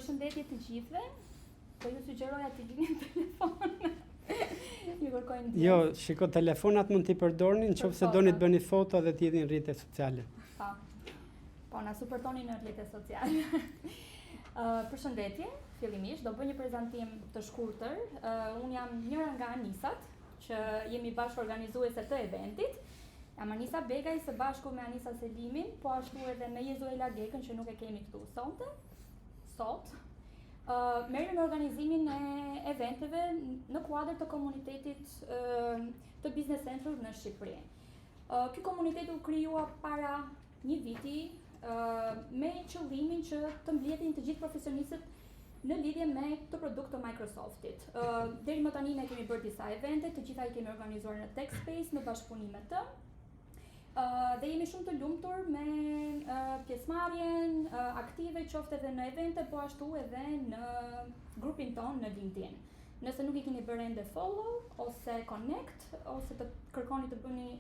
Përshëndetje të gjithëve. Po ju sugjeroja të gjeni telefon. Ju kërkojnë ndjes. Jo, shiko, telefonat mund t'i përdorni nëse doni të bëni foto dhe t'i jeni në rrjetet sociale. Po, na suportoni në rrjetet sociale. Përshëndetje, fillimisht do bëj një prezantim të shkurtër. Unë jam njëra nga anisat që jemi bashkë organizuese të eventit. Jam Anisa Begaj së bashku me Anisa Selimin, po ashtu edhe me Jezuela Gekën që nuk e kemi këtu sot. Merrem në organizimin e eventeve në kuadër të komunitetit të Business Central në Shqipëri. Ky komunitet u krijua para një viti me qëllimin që të mbledhin të gjithë profesionistët në lidhje me këtë produkt të Microsoftit. Deri më tani ne kemi bërë disa evente, të gjitha i kemi organizuar në TechSpace në bashkëpunim me të. Dhe jemi shumë të lumtur me pjesëmarrjen aktive qoftë edhe në evente, po ashtu edhe në grupin ton në LinkedIn. Nëse nuk i keni bërë ende follow ose connect ose të kërkoni të bëni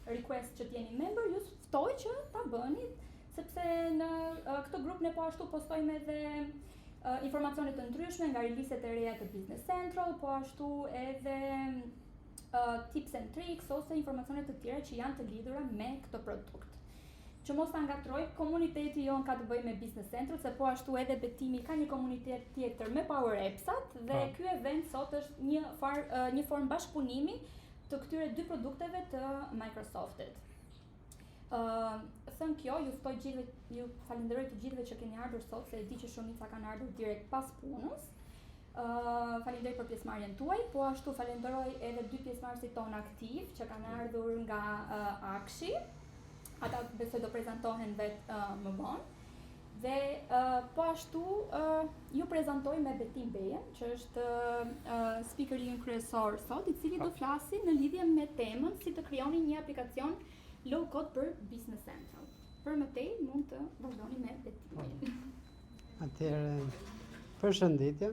request që t'jeni member, ju ftoj që ta bëni, sepse në këtë grup ne po ashtu postojmë edhe informacione të ndryshme nga releaset e reja të Business Central, po ashtu edhe tips and tricks ose informacione të tjera që janë të lidhura me këtë produkt. Që mos ta ngatroj, komuniteti jon ka të bëjë me Business Central, se po ashtu edhe Betimi ka një komunitet tjetër me Power Apps-at dhe ky event sot është një formë bashkëpunimi të këtyre dy produkteve të Microsoftit. Thënë kjo, ju falenderoj të gjithëve që keni ardhur sot, se e di që shumica kanë ardhur direkt pas punës. Falenderoj për pjesëmarrjen tuaj, po ashtu falenderoj edhe dy pjesëmarrësit tonë aktiv që kanë ardhur nga Akshi. Ata besoj do prezantohen vetë më vonë. Dhe po ashtu ju prezantoj me Betim Bejen, që është speakeri ynë kryesor sot, i cili do flasi në lidhje me temën si të krijoni një aplikacion low code për Business Central. Për më tej mund të vazhdoni me Betimin. Atëherë, përshëndetje.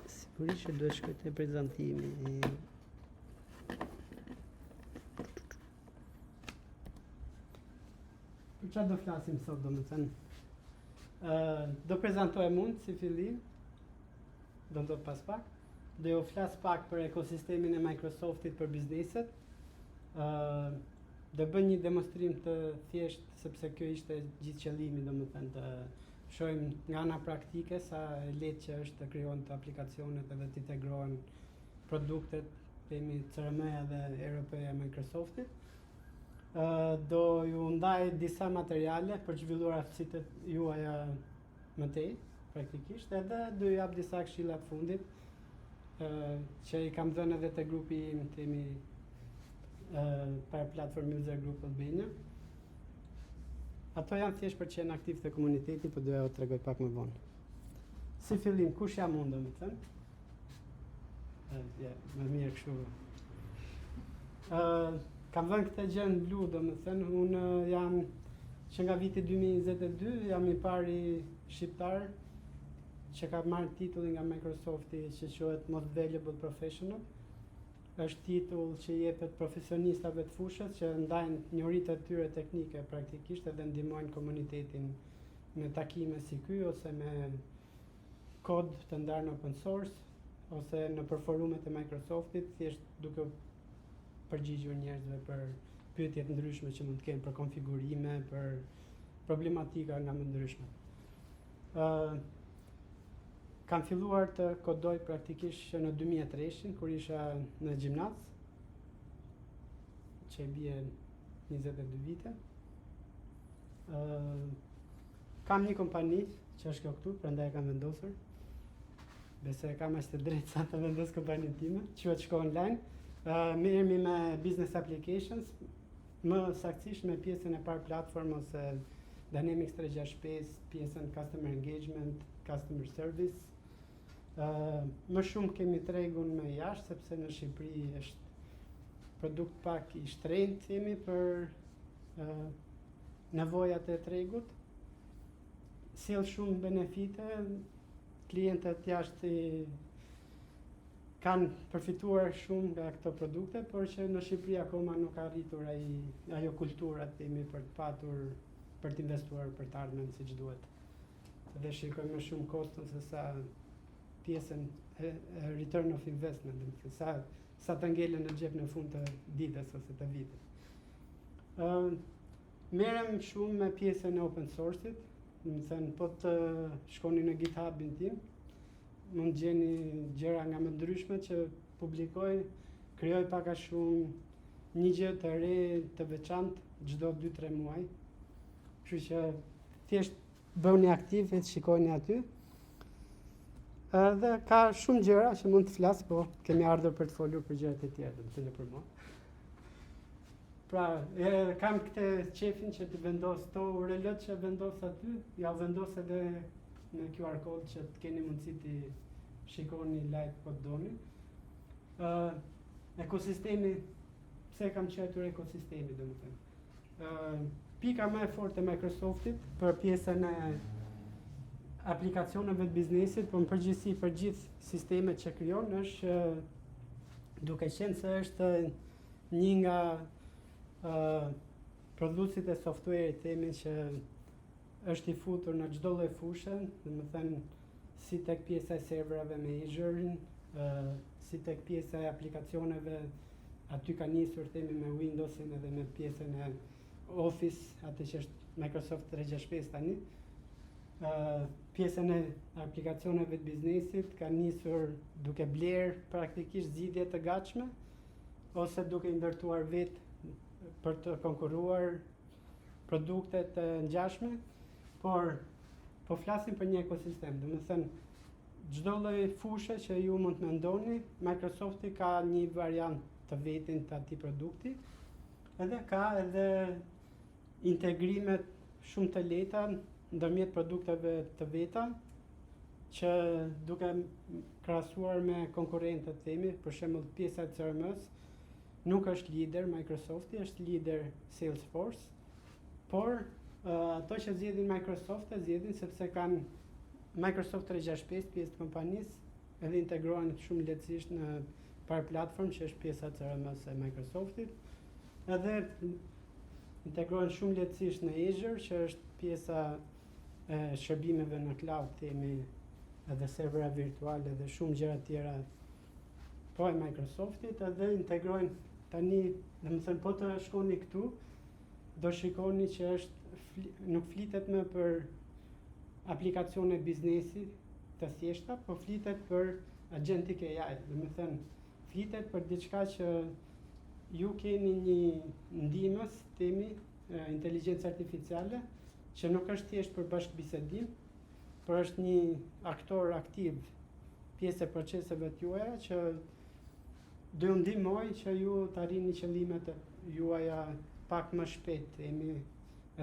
Sigurisht që duhet shkruaj te prezantimi. Për çfarë do flasim sot, domethënë? Do prezantohem unë si fillim, do të pas pak. Do ju flas pak për ekosistemin e Microsoftit për bizneset. Do bëj një demonstrim të thjesht, sepse kjo ishte gjithë qëllimi, domethënë të shohim nga ana praktike sa e lehtë që është të krijohen të aplikacionet edhe të integrohen produktet, themi CRM-ja dhe ERP-ja e Microsoftit. Do ju ndaj disa materiale për të zhvilluar aftësitë juaja më tej, praktikisht, edhe do ju jap disa këshilla të fundit që i kam dhënë edhe te grupi im, themi para Platform User Group Albania. Ato janë thjesht për të qenë aktiv të komuniteti, po doja t'ju tregoj pak më vonë. Si fillim, kush jam unë, domethënë? Më mirë kështu. Kam vënë këtë gjë në blu, domethënë, unë jam që nga viti 2022 jam i pari shqiptar që ka marrë titullin nga Microsofti që quhet Most Valuable Professional. Është titull që jepet profesionistave të fushës që ndajnë njohuritë e tyre teknike praktikisht edhe ndihmojnë komunitetin me takime si ky ose me kod të ndarë në open source ose në forumet e Microsoftit, thjesht duke përgjigjur njerëzve për pyetje të ndryshme që mund të kenë për konfigurime, për problematika nga më ndryshme. Kam filluar të kodoj praktikisht në 2003, kur isha në gjimnaz, që e bie 22 vite. Kam një kompani që është kjo këtu, prandaj e kam vendosur. Besoj e kam aq të drejtë sa të vendos kompaninë time, quhet Shko Online. Merremi me business applications, më saktësisht me pjesën e parë platform ose Dynamics 365, pjesën customer engagement, customer service. Më shumë kemi tregun me jashtë, sepse në Shqipëri është produkt pak i shtrenjtë, themi, për nevojat e tregut. Sjell shumë benefite, klientët jashtë kanë përfituar shumë nga këto produkte, por që në Shqipëri akoma nuk ka arritur ajo kultura themi për të patur, për të investuar për të ardhmen siç duhet. Dhe shikojmë më shumë koston se sa pjesën e return of investment, sa të ngelen në xhep në fund të ditës ose të vitit. Merrem shumë me pjesën e open source-it, do të thënë po të shkoni në GitHub-in tim, mund gjeni gjëra nga më ndryshme që publikoj, krijoj pak a shumë një gjë të re, të veçantë çdo 2-3 muaj. Kështu që thjesht bëuni aktiv e shikojeni aty. Dhe ka shumë gjëra që mund të flas, po kemi ardhur për të folur për gjërat e tjera, do të thënë për mua. Pra, kam këtë qefin që të vendos to urelët që vendos aty, ja vendos edhe në QR code që të keni mundësi të shikoni live po të doni. Ekosistemi, pse kam quajtur ekosistemi, domethënë. Pika më e fortë e Microsoftit për pjesën e aplikacioneve të biznesit, por në përgjithësi për gjithë sistemet që krijon është duke qenë se është një nga prodhuesit e software-it themi që është i futur në çdo lloj fushë, domethënë si tek pjesa e serverave me Azure, si tek pjesa e aplikacioneve, aty ka nisur themi me Windowsin edhe me pjesën e Office, atë që është Microsoft 365 tani. Pjesën e aplikacioneve të biznesit ka nisur duke bler praktikisht zgjidhje të gatshme ose duke i ndërtuar vetë për të konkurruar produkte të ngjashme, por po flasim për një ekosistem, domethënë çdo lloj fushë që ju mund të mendoni, Microsofti ka një variant të vetin të atij produkti, edhe ka edhe integrimet shumë të lehta ndërmjet produkteve të veta, që duke krahasuar me konkurrentët themi, për shembull pjesa e CRM-s, nuk është lider Microsofti, është lider Salesforce, por ato që zgjedhin Microsoft e zgjedhin sepse kanë Microsoft 365 pjesë të kompanisë, edhe integrohen shumë lehtësisht në Power Platform, që është pjesa e CRM-s e Microsoftit, edhe integrohen shumë lehtësisht në Azure, që është pjesa e shërbimeve në cloud, themi, edhe servera virtuale dhe shumë gjëra tjera po e Microsoftit, edhe integrojnë tani, domethënë po të shkoni këtu, do shikoni që nuk flitet më për aplikacione biznesi të thjeshta, po flitet për agentic AI, domethënë flitet për diçka që ju keni një ndihmës, themi, inteligjencë artificiale, që nuk është thjesht për bashkëbisedim, por është një aktor aktiv pjesë e proceseve të juaja që do ju ndihmoj që ju të arrini qëllimet juaja pak më shpejt, themi,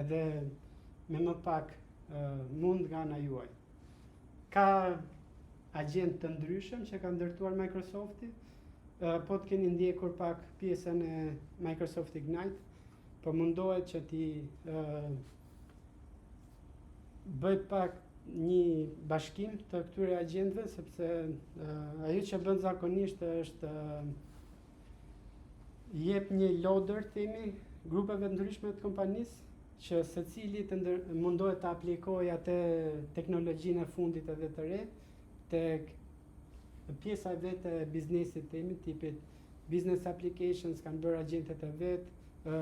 edhe me më pak mund nga ana juaj. Ka agent të ndryshëm që ka ndërtuar Microsofti, po të keni ndjekur pak pjesën e Microsoft Ignite, po mundohet që ti bëj pak një bashkim të këtyre agjentëve, sepse ajo që bën zakonisht është jep një loader themi grupeve ndryshme të kompanisë, që secili mundohet të aplikojë atë teknologjinë e fundit edhe të re tek pjesa e vetë e biznesit themi, tipit business applications kanë bërë agjentet e vetë,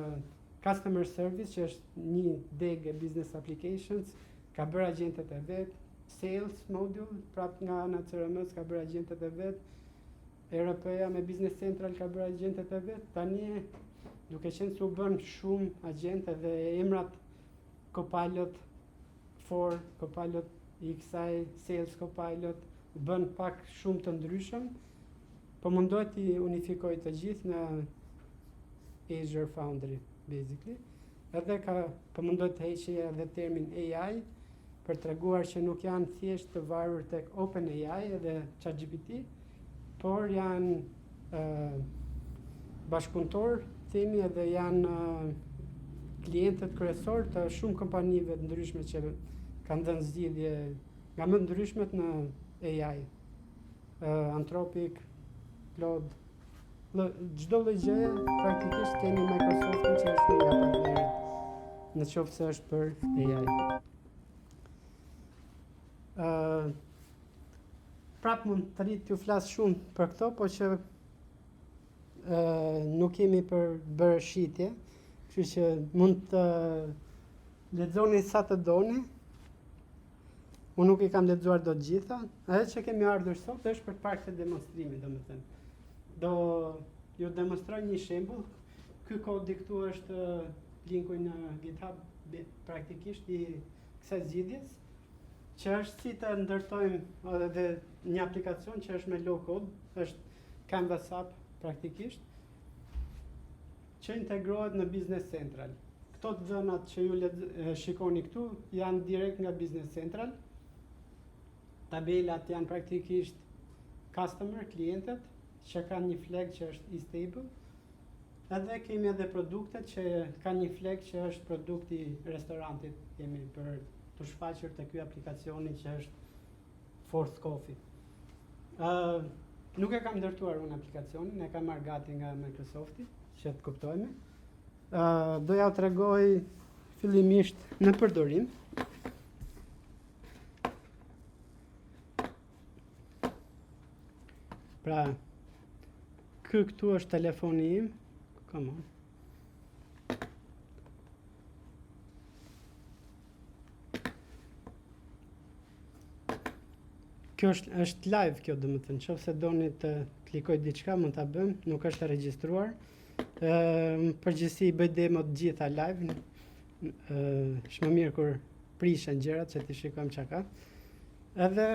customer service që është një degë e business applications ka bërë agjentet e vetë, sales module prap nga ana CRM-s ka bërë agjentet e vetë, ERP-ja me Business Central ka bërë agjentet e vetë. Tani duke qenë se u bën shumë agjentë dhe emrat Copilot 4, Copilot XI, Sales Copilot u bën pak shumë të ndryshëm, po mundohet të unifikoj të gjithë në Azure Foundry basically. Edhe po mundohet të heqë edhe termin AI për treguar që nuk janë thjesht të varur tek OpenAI edhe ChatGPT, por janë bashkëpunëtor, themi, edhe janë klientët kryesor të shumë kompanive të ndryshme që kanë dhënë zgjidhje nga më ndryshmet në AI. Anthropic, Cloud. Çdo lloj gjëje praktikisht kemi Microsoftin që është një partner në qoftë se është për AI. Prap mund të rrit t'ju flas shumë për këto, po që nuk kemi për bërë shitje, kështu që mund të lexoni sa të doni. Unë nuk I kam lexuar dot gjitha, edhe që kemi ardhur sot është për të parë këtë demonstrimin, domethënë. Do ju demonstroj një shembull. Ky kodi këtu është linku në GitHub praktikisht I kësaj zgjidhjes, që është si të ndërtojmë edhe një aplikacion që është me low code, është Canvas app praktikisht, që integrohet në Business Central. Këto të dhënat që ju shikoni këtu janë direkt nga Business Central. Tabelat janë praktikisht customer, klientët, që kanë një flag që është e-stable. Edhe kemi edhe produktet që kanë një flag që është produkti restorantit, kemi për të shfaqur të ky aplikacioni që është Fourth Coffee. Nuk e kam ndërtuar unë aplikacionin, e kam marrë gati nga Microsofti, që të kuptojme. Do ja tregoj fillimisht në përdorim. Pra, këtu është telefoni im. Come on. Kjo është live kjo, domethënë, nëse doni të klikoj diçka mund ta bëm, nuk është e regjistruar. Në përgjithësi bëj demo të gjitha live. Është më mirë kur prishen gjërat që ti shikojmë çka ka. Edhe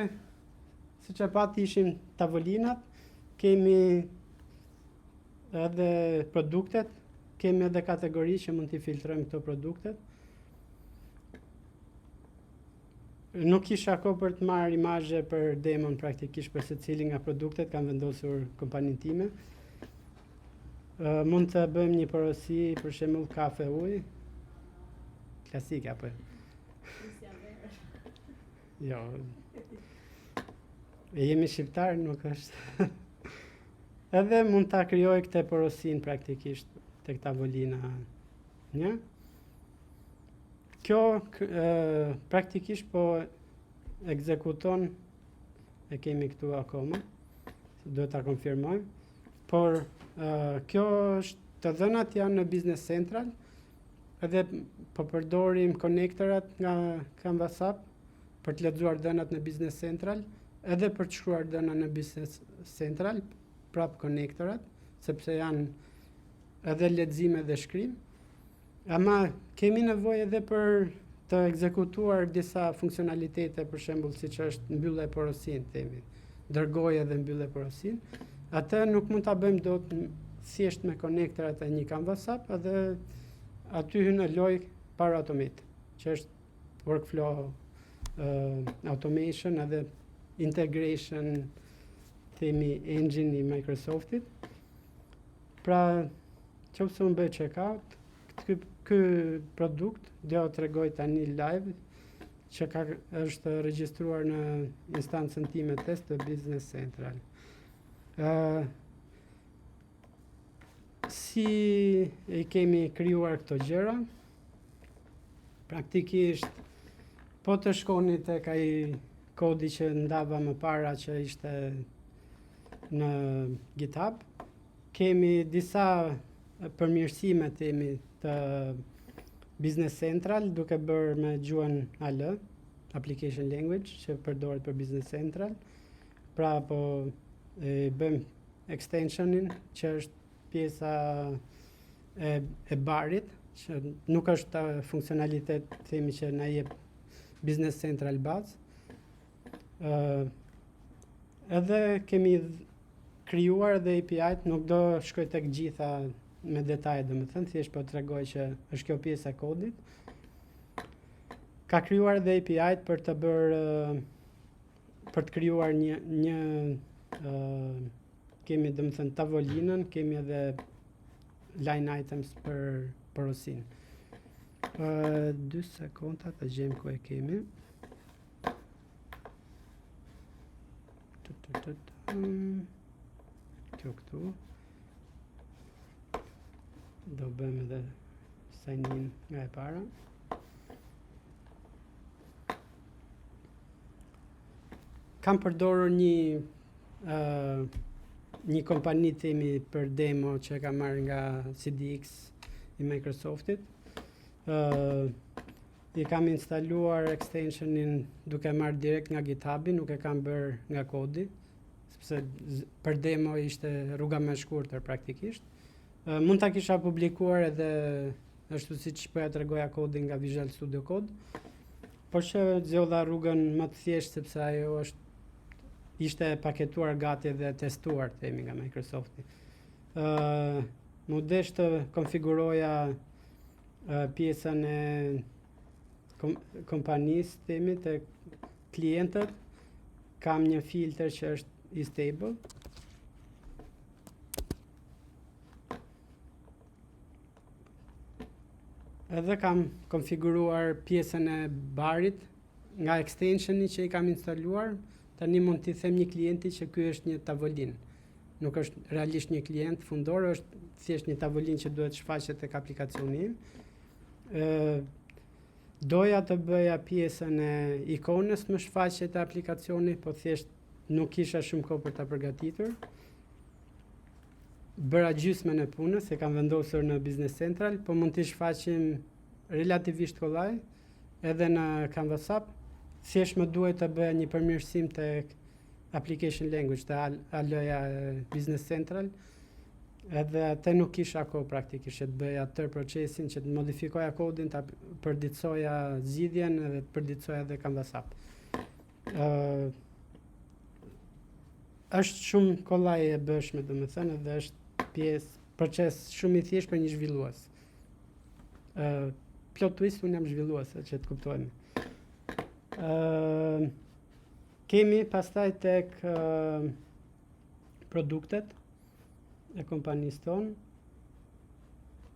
siç e pati ishin tavolinat, kemi edhe produktet, kemi edhe kategori që mund t'i filtrojmë këto produktet. Nuk kisha kohë për të marrë imazhe për demon praktikisht për secili nga produktet, kam vendosur kompaninë time. Mund të bëjmë një porosi, për shembull kafe ujë. Klasike apo? Jo. E jemi shqiptar, nuk është. Edhe mund ta krijoj këtë porosin praktikisht tek tavolina. Një? Kjo praktikisht po ekzekuton, e kemi këtu akoma, do ta konfirmojmë, por kjo është, të dhënat janë në Business Central, edhe po përdorim konektorat nga Canvas App për të lexuar dhënat në Business Central, edhe për të shkruar dhëna në Business Central, prap konektorat, sepse janë edhe lexim edhe shkrim. Ama kemi nevojë edhe për të ekzekutuar disa funksionalitete, për shembull siç është mbyllë porosin, themi, dërgoj edhe mbyllë porosin. Atë nuk mund ta bëjmë dot thjesht me konektorat e një Canvas App, edhe aty hyn në lojë Power Automate, që është workflow automation edhe integration, themi, engine I Microsoftit. Pra, nëse unë bëj checkout, ky produkt do t'ju tregoj tani live që është regjistruar në instancën time test të Business Central. Si I kemi krijuar këto gjëra? Praktikisht po të shkoni tek ai kodi që ndava më para që ishte në GitHub, kemi disa përmirësime themi të Business Central duke bërë me gjuhën AL, Application Language, që përdoret për Business Central. Pra po bëjmë extensionin që është pjesa e barit, që nuk është funksionalitet themi që na jep Business Central bazë. Edhe kemi krijuar dhe API-t, nuk do shkoj tek gjitha me detaje, domethënë thjesht po tregoj që është kjo pjesë e kodit. Ka krijuar dhe API-t për të bërë për të krijuar një kemi domethënë tavolinën, kemi edhe line items për porosin. 2 sekonda të gjejmë ku e kemi. ju këtu. Do bëjmë edhe sign in nga e para. Kam përdorur një kompani themi për demo që kam marrë nga CDX i Microsoftit. I kam instaluar extensionin duke marrë direkt nga GitHubi, nuk e kam bërë nga kodi, sepse për demo ishte rruga më e shkurtër praktikisht. Mund ta kisha publikuar edhe ashtu siç po ja tregoja kodin nga Visual Studio Code, por që zgjodha rrugën më të thjeshtë sepse ajo ishte paketuar gati dhe testuar themi nga Microsofti. Më desh të konfiguroja pjesën e kompanisë themi të klientët. Kam një filter që është isTable. Edhe kam konfiguruar pjesën e barit nga extensioni që i kam instaluar. Tani mund t'i them një klienti që ky është një tavolinë. Nuk është realisht një klient fundor, është thjesht një tavolinë që duhet shfaqet tek aplikacioni im. Doja të bëja pjesën e ikonës më shfaqet e aplikacioni, po thjesht nuk kisha shumë kohë për ta përgatitur. Bëra gjysmën e punës, e kam vendosur në Business Central, po mund t'i shfaqim relativisht kollaj edhe në Canvas App. Thjesht më duhet të bëja një përmirësim tek application language të AL-ja Business Central. Edhe atë nuk kisha kohë praktikisht që të bëja tërë procesin, që të modifikoja kodin, të përditësoja zgjidhjen edhe të përditësoja edhe Canvas App. Është shumë kollaj e bëshme, domethënë, edhe është proces shumë i thjeshtë për një zhvillues. Plot twist, unë jam zhvillues, që të kuptojmë. Kemi pastaj tek produktet e kompanisë tonë.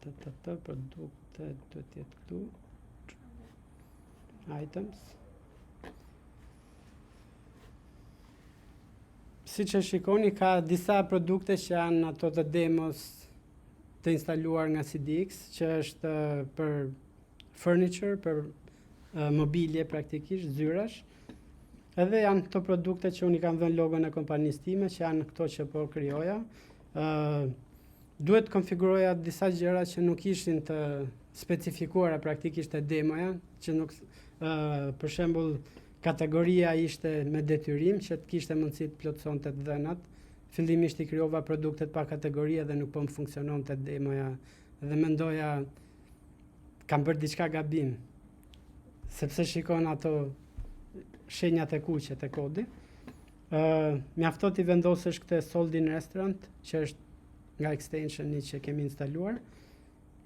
Produktet do të jetë këtu. Items. Siç e shikoni, ka disa produkte që janë ato të demos të instaluar nga CDX, që është për furniture, për mobilje praktikisht, zyrash. Edhe janë këto produkte që unë i kam dhënë logon e kompanisë time, që janë këto që po krijoja. Duhet konfiguroja disa gjëra që nuk ishin të specifikuara praktikisht e demoja, që nuk, për shembull, kategoria ishte me detyrim që të kishte mundësi të plotësonte të dhënat. Fillimisht i krijova produktet pa kategori dhe nuk po më funksiononte demoja dhe mendoja kam bërë diçka gabim, sepse shikon ato shenjat e kuqe të kodi. Mjafto t'i vendosësh këtë Sold in Restaurant, që është nga extensioni që kemi instaluar,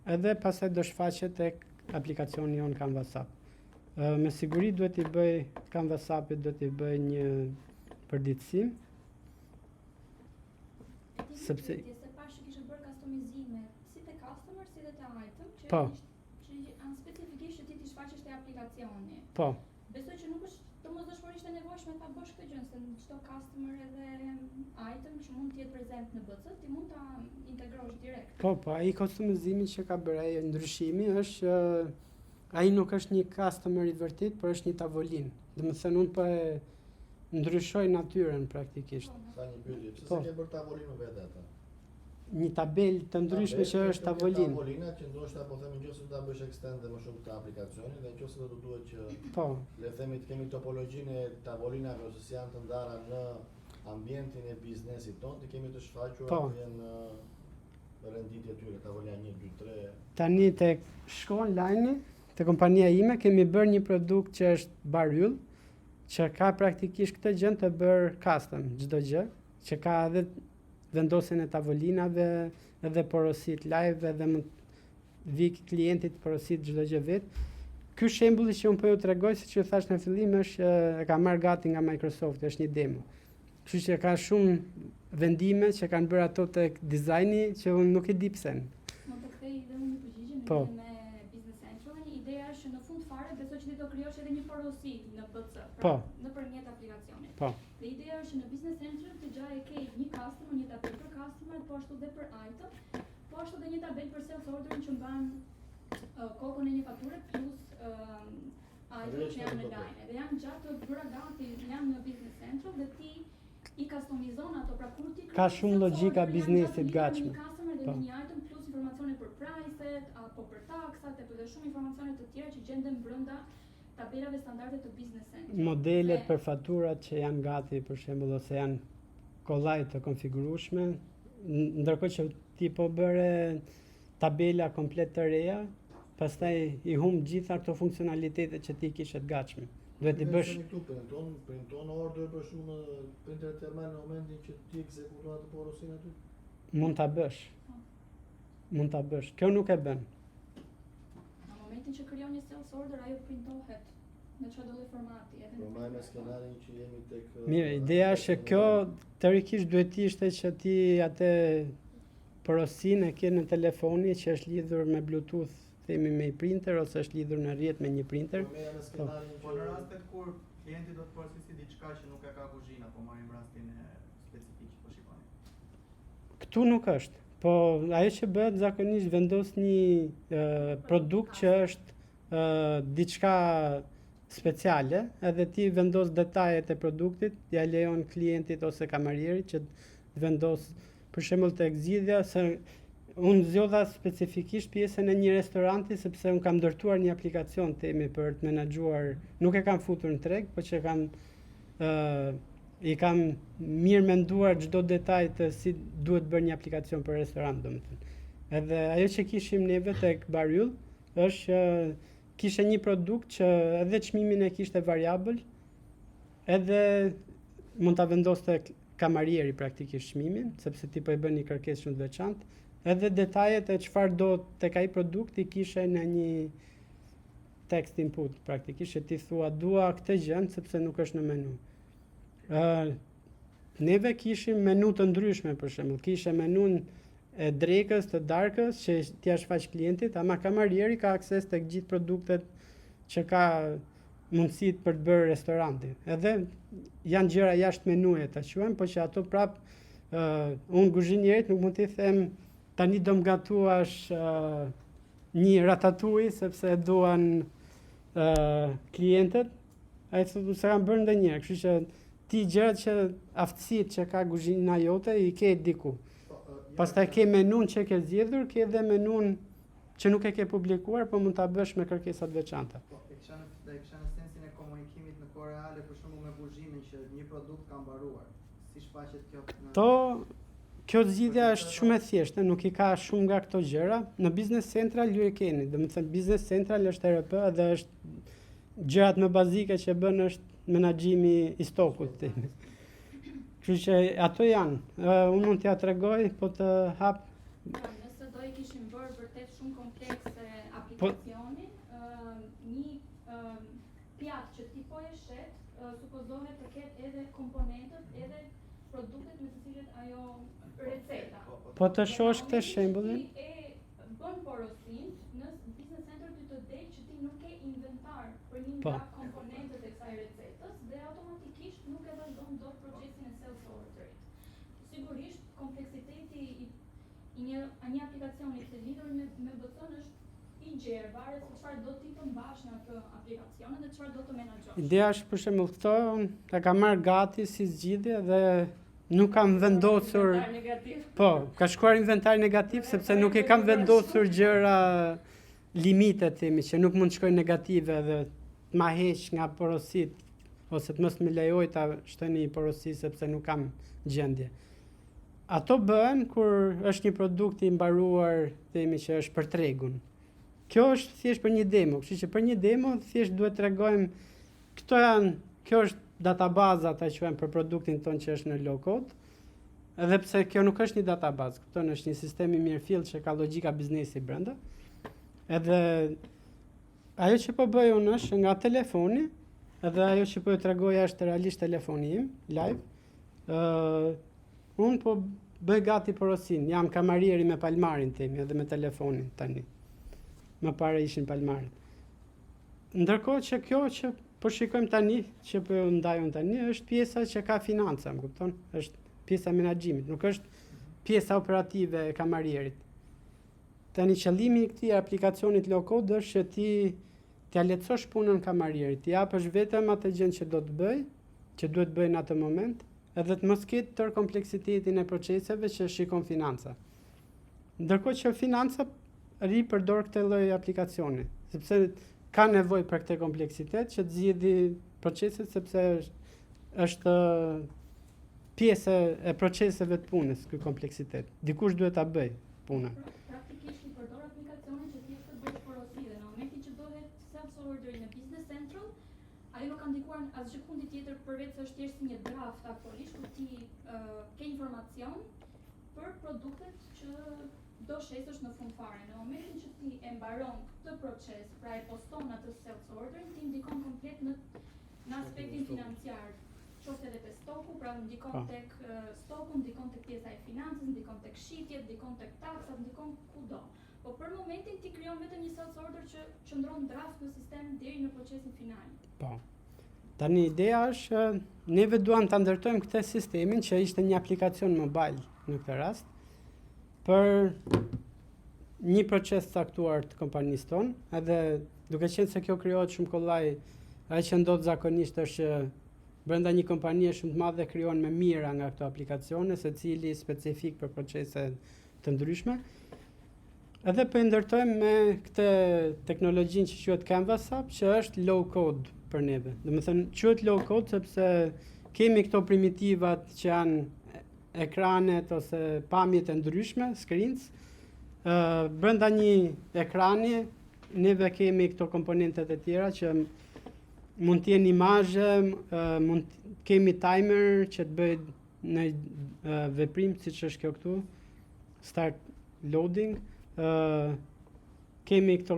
edhe pastaj do shfaqet tek aplikacioni jon Canvas App. Me siguri duhet t'i bëj Canvas Appit, duhet t'i bëj një përditësim. Sepse se pash që kishe bërë customizime si te customer si dhe te item, po, që janë specifikisht që ti t'i shfaqesh te aplikacioni. Po. Besoj që nuk është domosdoshmërisht e nevojshme ta bësh këtë gjë, se në çdo customer edhe item që mund të jetë prezent në BC, ti mund ta integrosh direkt. Po, ai customizimi që ka bërë ai ndryshimi është ai nuk është një customer i vërtet, por është një tavolinë. Domethënë unë po e ndryshoj natyrën praktikisht. Sa një pyetje, pse s'e ke bërë tavolinë vetë atë? Një tabelë të ndryshme që është tavolinë. Tavolina që ndoshta po themi nëse do ta bësh extend më shumë të aplikacionit dhe nëse do të duhet që po, le themi të kemi topologjinë e tavolinave ose si janë të ndara në ambientin e biznesit tonë, të kemi të shfaqur atë në renditje tyre, tavolina 1, 2, 3. Tani tek Shko Online, te kompania ime kemi bërë një produkt që është bar yll, që ka praktikisht këtë gjë të bërë custom çdo gjë, që ka edhe vendosjen e tavolinave, edhe porosit live, edhe mund vi klientit porosit çdo gjë vetë. Ky shembulli që unë po ju tregoj, siç ju thash në fillim, është e kam marrë gati nga Microsoft, është një demo. Kështu që ka shumë vendime që kanë bërë ato tek dizajni që unë nuk e di pse. Mund të kthej edhe unë një përgjigje Po. me Business Central. Ideja është që në fund fare besoj që ti do krijosh edhe një porosit në BC, Po. nëpërmjet aplikacionit. Po. Dhe ideja është që në Business Central ti gjaje ke një customer, një tabelë për customer po ashtu dhe për item, po ashtu dhe një tabel për sales orderin që mban kokën e një fature plus item që janë në line. Dhe janë gjatë të bëra gati, janë në Business Central dhe ti i customizon ato, pra kur ti ka shumë logjika biznesit gatshme. Një customer dhe një item plus informacione për price-et, apo për taksat, apo dhe shumë informacione të tjera që gjenden brenda tabelave standarde të Business Central. Modelet për faturat që janë gati, për shembull, ose janë kollaj të konfigurueshme, ndërkohë që ti po bëre tabela komplet të reja, pastaj i humb gjitha ato funksionalitete që ti kishe të gatshme. Duhet i bësh printon order për shumë printer termal në momentin që ti ekzekuton atë porosin aty. Mund ta bësh. Mund ta bësh. Kjo nuk e bën. Në momentin që krijon një sales order, ajo printohet në çdo lloj formati, edhe Po mbaj me skenarin që jemi tek Mirë, ideja është që kjo teorikisht duhet ishte që ti atë porosin e ke në telefoni që është lidhur me Bluetooth, themi me një printer ose është lidhur në rrjet me një printer. Po me skenarin Po në rastet kur klienti do të porosisë diçka që nuk e ka kuzhina, po marrim rastin e specifik që po shikoni. Këtu nuk është. Po ajo që bëhet zakonisht vendos një produkt që është diçka speciale, edhe ti vendos detajet e produktit, ja lejon klientit ose kamarierit që të vendos, për shembull tek zgjidhja, se unë zgjodha specifikisht pjesën e një restoranti sepse unë kam ndërtuar një aplikacion temi për të menaxhuar, nuk e kam futur në treg, por që i kam mirë menduar çdo detaj të si duhet bërë një aplikacion për restorant, domethënë. Edhe ajo që kishim neve tek Baryll është që kishe një produkt që edhe çmimin e kishte variabël, edhe mund ta vendoste kamarieri praktikisht çmimin, sepse ti po i bën një kërkesë shumë të veçantë, edhe detajet e çfarë do tek ai produkt i kishe në një text input, praktikisht që ti thua dua këtë gjë sepse nuk është në menu. Neve kishim menu të ndryshme, për shembull, kishe menun e drekës, të darkës, që t'ia shfaq klientit, ama kamarieri ka akses tek gjithë produktet që ka mundësitë për të bërë restoranti. Edhe janë gjëra jashtë menuje ta quajmë, po që ato prap unë kuzhinierit nuk mund t'i them tani do më gatuash një ratatouille sepse e duan klientët, ai thotë se kam bërë ndonjëherë, kështu që ti gjërat që aftësitë që ka kuzhina jote i ke diku. Pastaj ke menun që ke zgjedhur, ke edhe menun që nuk e ke publikuar, po mund ta bësh me kërkesa të veçanta. Po, e kisha në sensin e komunikimit në kohë reale, për shembull me kuzhinën që një produkt ka mbaruar. Si shfaqet kjo? Kjo zgjidhja është shumë e thjeshtë, nuk i ka shumë nga këto gjëra. Në Business Central ju e keni, domethënë Business Central është ERP dhe është gjërat më bazike që bën është menaxhimi i stokut themi. Kështu që ato janë. Unë mund t'ja tregoj, po të hap. Nëse do i kishim bërë vërtet shumë komplekse aplikacionin, një pjatë që ti po e shet, supozohet të ketë edhe komponentët, edhe produktet me të cilët ajo receta. Po të shohësh këtë shembullin. E bën porosin, në Business Center ty të del që ti nuk ke inventar për një nga komponentët e kësaj recetës dhe automatikisht nuk e vazhdon dot procesin e sales orderit. Sigurisht kompleksiteti i një aplikacioni të lidhur me BC-n është i gjerë, varet se çfarë do ti të mbash në atë aplikacion dhe çfarë do të menaxhosh. Ideja është për shembull këto e kam marrë gati si zgjidhje dhe nuk kam vendosur. Po, ka shkuar inventar negativ sepse nuk e kam vendosur gjëra limite themi që nuk mund të shkojnë negative dhe të ma heq nga porosit ose të mos më lejoj ta shtoj në një porosi sepse nuk kam gjendje. Ato bëhen kur është një produkt i mbaruar themi që është për tregun. Kjo është thjesht për një demo, kështu që për një demo thjesht duhet t'rregojmë kjo është databaza ta quajmë për produktin ton që është në low code. Edhe pse kjo nuk është një databazë, kupton, është një sistem i mirëfill që ka logjika biznesi brenda. Edhe ajo që po bëj unë është nga telefoni, edhe ajo që po ju tregoja është realisht telefoni im, live. Unë po bëj gati porosin, jam kamarieri me palmarin temi edhe me telefonin tani. Më parë ishin palmarit. Ndërkohë që kjo që po shikojmë tani, që po ndajun tani, është pjesa që ka financa, më kupton? Është pjesa e menaxhimit, nuk është pjesa operative e kamarierit. Tani qëllimi i këtij aplikacionit low code është që ti t'ia lehtësosh punën kamarierit, t'i japësh vetëm atë gjë që do të bëj, që duhet bëj në atë moment, edhe të mos ketë tërë kompleksitetin e proceseve që shikon financa. Ndërkohë që financa ripërdor këtë lloj aplikacioni, sepse ka nevojë për këtë kompleksitet që të zgjidhë proceset, sepse është pjesë e proceseve të punës ky kompleksitet. Dikush duhet ta bëj punën. Praktikisht i përdor aplikacionin që thjesht të bësh porosi dhe në momentin që bëhet self-ordering në Business Central, ajo nuk ka ndikuar asgjë fundi tjetër përveç se është thjesht si një draft aktualisht ku ti ke informacion për produktet që do shesësh në fund fare. Në momentin që ti e mbaron këtë proces, pra e poston atë self-ordering, ti ndikon komplet në aspektin financiar. Qoftë edhe te stoku, pra ndikon tek stoku, ndikon tek pjesa e financës, ndikon tek shitjet, ndikon tek taksat, ndikon kudo. Po për momentin ti krijon vetëm një sales order që qëndron draft në sistem deri në procesin final. Po. Tani ideja është neve duam ta ndërtojmë këtë sistemin që ishte një aplikacion mobile në këtë rast për një proces caktuar të kompanisë tonë, edhe duke qenë se kjo krijohet shumë kollaj, ajo që ndodh zakonisht është që brenda një kompanie shumë të madhe krijohen me mira nga këto aplikacione, secili specifik për procese të ndryshme. Edhe po i ndërtojmë me këtë teknologjinë që quhet Canvas App, që është low code për neve. Domethënë quhet low code sepse kemi këto primitivat që janë ekranet ose pamjet e ndryshme, screens. Brenda një ekrani neve kemi këto komponentet e tjera që mund të jenë imazhe, kemi timer që të bëj në veprim siç është kjo këtu, start loading. Kemi këto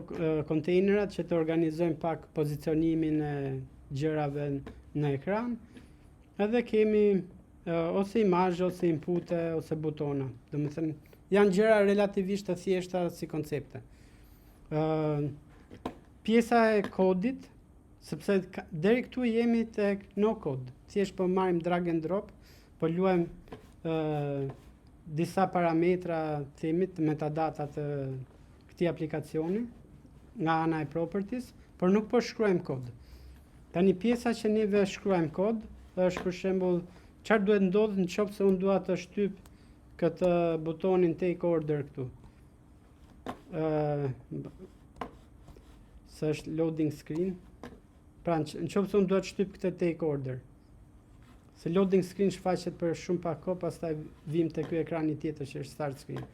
kontejnerat që të organizojmë pak pozicionimin e gjërave në ekran. Edhe kemi ose imazhe, ose inpute, ose butona. Domethënë janë gjëra relativisht të thjeshta si koncepte. Pjesa e kodit, sepse deri këtu jemi tek no code. Thjesht po marrim drag and drop, po luajm disa parametra, themit, metadata të këtij aplikacioni nga ana e properties, por nuk po shkruajmë kod. Tani pjesa që neve shkruajmë kod është për shembull çfarë duhet ndodhë nëse unë dua të shtyp këtë butonin take order këtu. Se është loading screen. Pra nëse unë dua të shtyp këtë take order. Se loading screen shfaqet për shumë pak kohë, pastaj vim te ky ekrani tjetër që është start screen.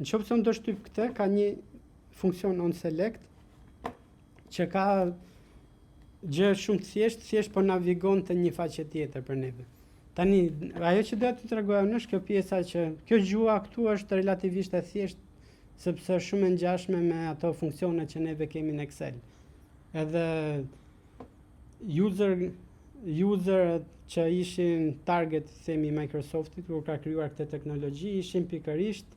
Nëse unë do shtyp këtë, ka një funksion on select që ka gjë shumë të thjesht po navigon te një faqe tjetër për neve. Tani ajo që doja t'ju tregoj unë është kjo pjesa që kjo gjua këtu është relativisht e thjeshtë sepse është shumë e ngjashme me ato funksione që neve kemi në Excel. Edhe user që ishin target themi Microsoftit kur ka krijuar këtë teknologji ishin pikërisht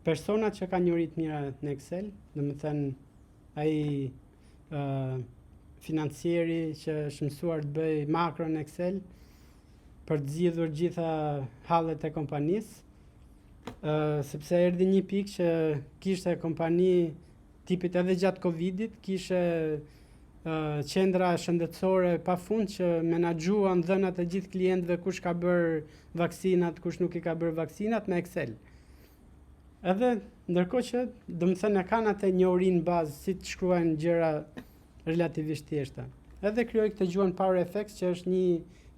personat që kanë njohuri të mira në Excel, domethënë ai financieri që është mësuar të bëj makro në Excel për të zgjidhur gjitha hallet e kompanisë, sepse erdhi një pikë që kishte kompani tipit edhe gjatë Covidit, kishte qendra shëndetësore pafund që menaxhuan dhënat e gjithë klientëve kush ka bërë vaksinat, kush nuk i ka bërë vaksinat me Excel. Edhe ndërkohë që domethënë kanë atë njohurinë bazë si të shkruajnë gjëra relativisht thjeshta. Edhe krijoi këtë gjuhën PowerFX që është një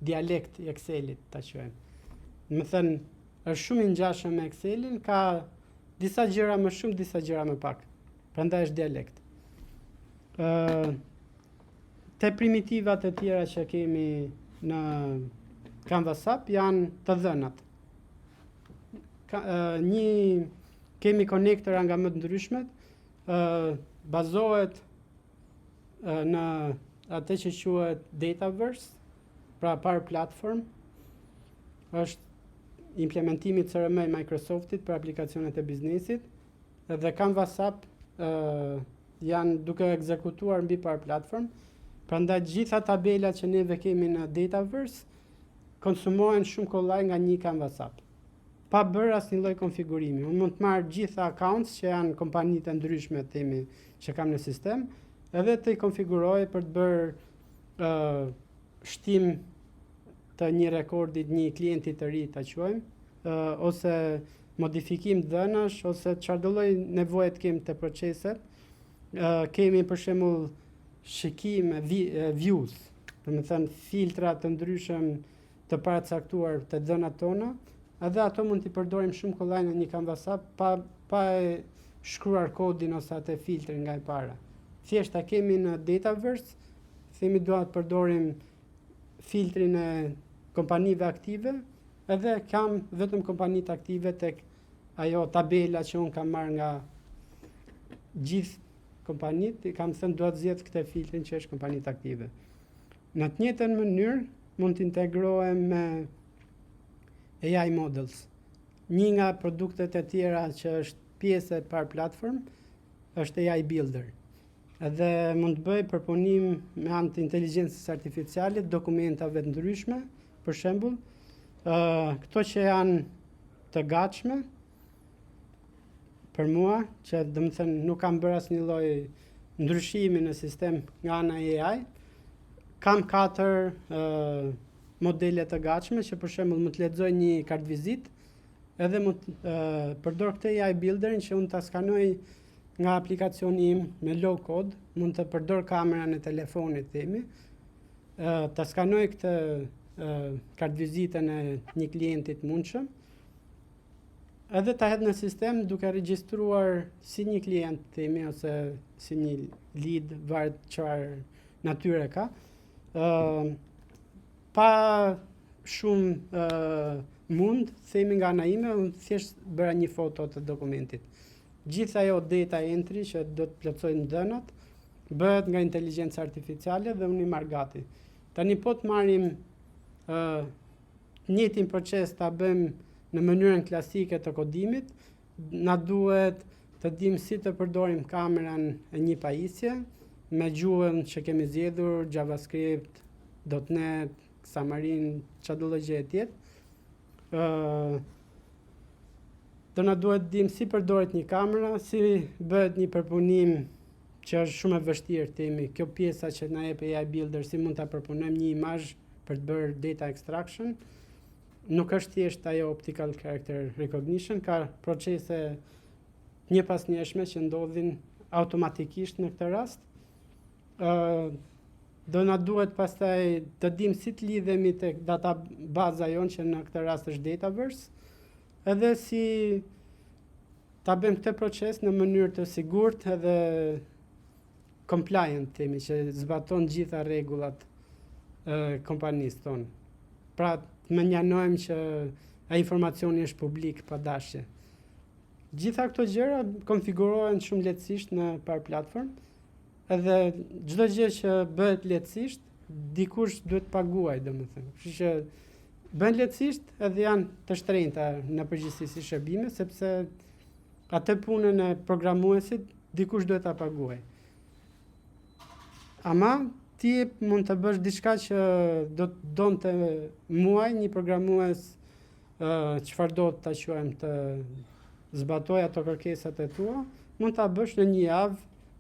dialekt i Excelit, ta quajmë. Domethënë është shumë i ngjashëm me Excelin, ka disa gjëra më shumë, disa gjëra më pak. Prandaj është dialekt. Te primitivat e tjera që kemi në Canvas App janë të dhënat. Kemi konektora nga më të ndryshmet, bazohet në atë që quhet Dataverse, pra Power Platform, është implementimi i CRM i Microsoftit për aplikacionet e biznesit, dhe Canvas App janë duke ekzekutuar mbi Power Platform. Prandaj gjitha tabelat që neve kemi në Dataverse konsumohen shumë kollaj nga një Canvas App. pa bërë asnjë lloj konfigurimi. Unë mund të marr gjitha accounts që janë kompani të ndryshme themi që kam në sistem, edhe të i konfiguroj për të bërë shtim të një rekordi, një klienti të ri ta quajmë, ose modifikim dhënash, ose çfarëdo lloj nevoje kemi të proceset. Kemi për shembull shikim views, domethënë filtra të ndryshëm të paracaktuar të dhënat tona, edhe ato mund t'i përdorim shumë kollaj në një canvas app pa e shkruar kodin ose atë filtrin nga e para. Thjesht ta kemi në Dataverse, themi dua të përdorim filtrin e kompanive aktive, edhe kam vetëm kompanitë aktive tek ajo tabela që unë kam marrë nga gjithë kompanitë, kam thënë dua të zgjedh këtë filtrin që është kompanitë aktive. Në të njëjtën mënyrë mund të integrohem me AI models. Një nga produktet e tjera që është pjesë e Power Platform është AI Builder. Edhe mund të bëj përpunim me anë të inteligjencës artificiale, dokumentave të ndryshme, për shembull, këto që janë të gatshme për mua, që domethënë nuk kam bërë asnjë lloj ndryshimi në sistem nga ana e AI, kam 4 modele të gatshme që për shembull mund të lexoj një kartë vizitë, edhe mund të përdor këtë AI Builderin që unë ta skanoj nga aplikacioni im me low code, mund të përdor kamerën e telefonit themi, ta skanoj këtë kartë vizitën e një klienti të mundshëm, edhe ta hedh në sistem duke regjistruar si një klient themi ose si një lead, varet çfarë natyre ka. Pa shumë mund, themi nga ana ime, unë thjesht bëra një foto të dokumentit. Gjithë ajo data entry që do të plotësojnë dhënat, bëhet nga inteligjenca artificiale dhe unë i marr gati. Tani po të marrim njëjtin proces ta bëjmë në mënyrën klasike të kodimit, na duhet të dimë si të përdorim kamerën e një pajisje, me gjuhën që kemi zgjedhur, JavaScript, .NET, Xamarin, çdo lloj gjëje tjetër. Do na duhet të dimë si përdoret një kamera, si bëhet një përpunim që është shumë e vështirë themi. Kjo pjesa që na jep AI Builder, si mund ta përpunojmë një imazh për të bërë data extraction. Nuk është thjesht ajo optical character recognition, ka procese një pas njëshme që ndodhin automatikisht në këtë rast. Do na duhet pastaj të dimë si të lidhemi tek databaza jonë që në këtë rast është Dataverse, edhe si ta bëjmë këtë proces në mënyrë të sigurt edhe compliant themi, që zbaton gjitha rregullat kompanisë tonë. Pra të menjanojmë që ai informacioni është publik pa dashje. Gjitha këto gjëra konfigurohen shumë lehtësisht në Power Platform, edhe çdo gjë që bëhet lehtësisht, dikush duhet të paguaj, domethënë. Kështu që bëhen lehtësisht edhe janë të shtrenjta në përgjithësi si shërbime, sepse atë punën e programuesit dikush duhet ta paguaj. Ama ti mund të bësh diçka që do të donte muaj një programues çfarë do ta quajmë të zbatoj ato kërkesat e tua, mund ta bësh në një javë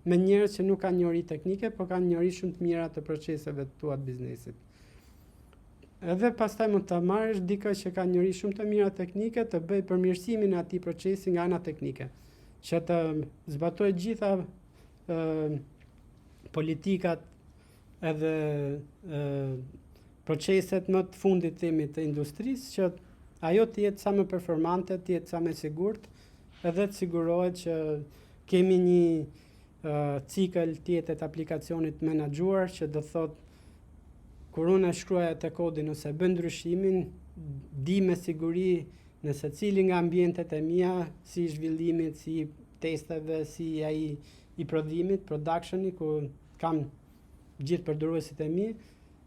me njerëz që nuk kanë njohuri teknike, por kanë njohuri shumë të mira të proceseve të tua të biznesit. Edhe pastaj mund ta marrësh dikë që ka njohuri shumë të mira teknike, të bëj përmirësimin e atij procesi nga ana teknike, që të zbatoj gjitha politikat edhe proceset më të fundit të industrisë, që ajo të jetë sa më performante, të jetë sa më sigurt, edhe të sigurohet që kemi një cikël tjetër të aplikacionit menaxhuar, që do thotë kur unë shkruaj atë kodin ose bën ndryshimin, di me siguri në secili nga ambientet e mia, si zhvillimit, si testeve, si ai i prodhimit, productioni, ku kam gjithë përdoruesit e mi,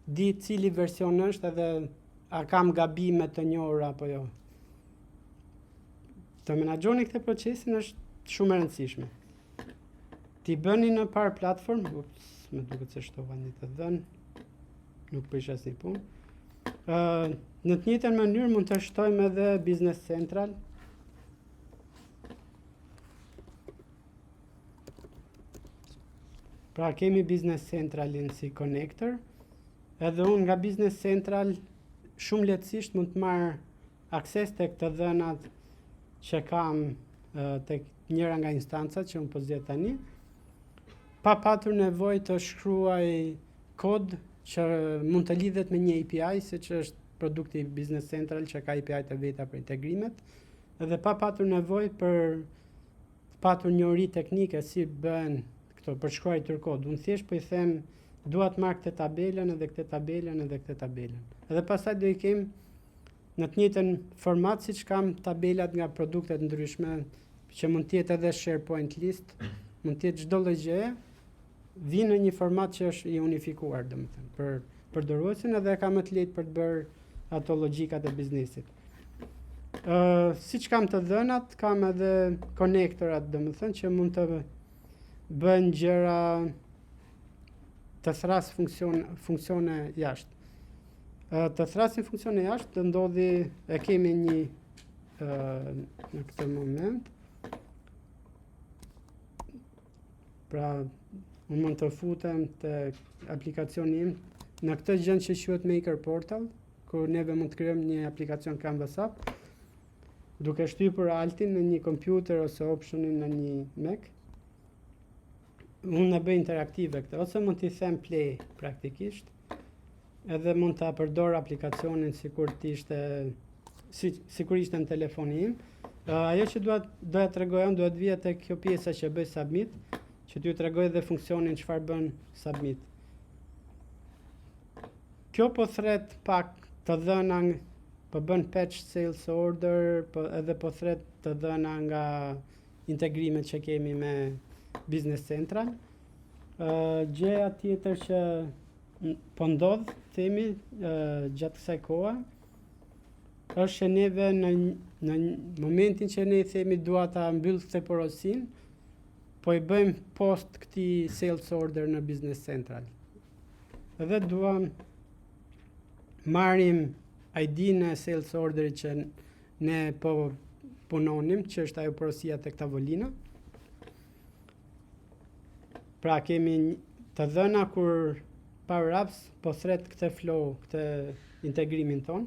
di cili version është edhe a kam gabime të njohura apo jo. Të menaxhoni këtë procesin është shumë e rëndësishme. Ti bëni në Power Platform, më duket se shtova një të dhënë, nuk prish asnjë punë. Në të njëjtën mënyrë mund të shtojmë edhe Business Central. Pra kemi Business Centralin si connector, edhe unë nga Business Central shumë lehtësisht mund të marr akses tek të dhënat që kam tek njëra nga instancat që unë po zgjedh tani, pa patur nevojë të shkruaj kod që mund të lidhet me një API, siç është produkti Business Central që ka API të veta për integrimet, edhe pa patur nevojë për patur njohuri teknike si bën këto për shkruajtur kod. Unë thjesht po I them dua të marr këtë tabelën edhe këtë tabelën edhe këtë tabelën. Edhe pastaj do I kem në të njëjtën format siç kam tabelat nga produktet ndryshme që mund të jetë edhe SharePoint list, mund të jetë çdo lloj gjëje, vinë në një format që është I unifikuar, domethënë, për përdoruesin edhe ka më të lehtë për të bërë ato logjikat e biznesit. Siç kam të dhënat, kam edhe konektorat, domethënë që mund të bën gjëra të thras funksione jashtë. Të thrasin funksione jashtë të ndodhi e kemi një në këtë moment. Pra unë mund të futem te aplikacioni im në këtë gjë që quhet Maker Portal, ku neve mund të krijojmë një aplikacion Canvas app, duke shtypur altin në një kompjuter ose optionin në një Mac. Unë e bëj interaktive këtë, ose mund t'i them play praktikisht, edhe mund ta përdor aplikacionin sikur ishte në telefonin im. Ajo që doja t'rregoj unë, duhet vija tek kjo pjesa që bëj submit, që t'ju tregoj edhe funksionin çfarë bën submit. Kjo po thret pak të dhëna, po bën patch sales order, edhe po thret të dhëna nga integrimet që kemi me Business Central. Gjëja tjetër që po ndodh, themi, gjatë kësaj kohe, është që neve në momentin që ne themi dua ta mbyll këtë porosin, po I bëjmë post këtij sales order në Business Central. Edhe dua marrim ID-n e sales orderit që ne po punonim, që është ajo porosia tek tavolina. Pra kemi të dhëna kur Power Apps po thret këtë flow, këtë integrimin ton.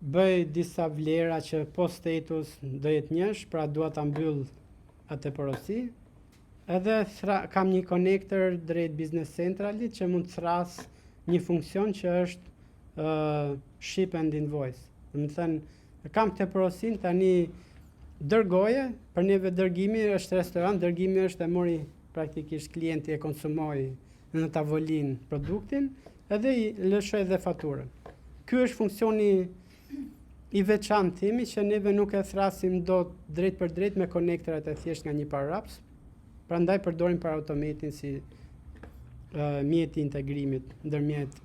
Bëj disa vlera që post status do jetë njësh, pra dua ta mbyll atë porosi. Edhe kam një connector drejt Business Centralit që mund të thras një funksion që është ship and invoice. Domethënë kam këtë porosin tani dërgoje, për neve dërgimi është restorant, dërgimi është e mori praktikisht klienti e konsumoi në tavolinë produktin, edhe I lëshoj dhe faturën. Ky është funksioni I veçantë themi që neve nuk e thrasim dot drejt për drejt me konektorat e thjesht nga një Power Apps, prandaj përdorim Power Automatin si mjeti I integrimit ndërmjet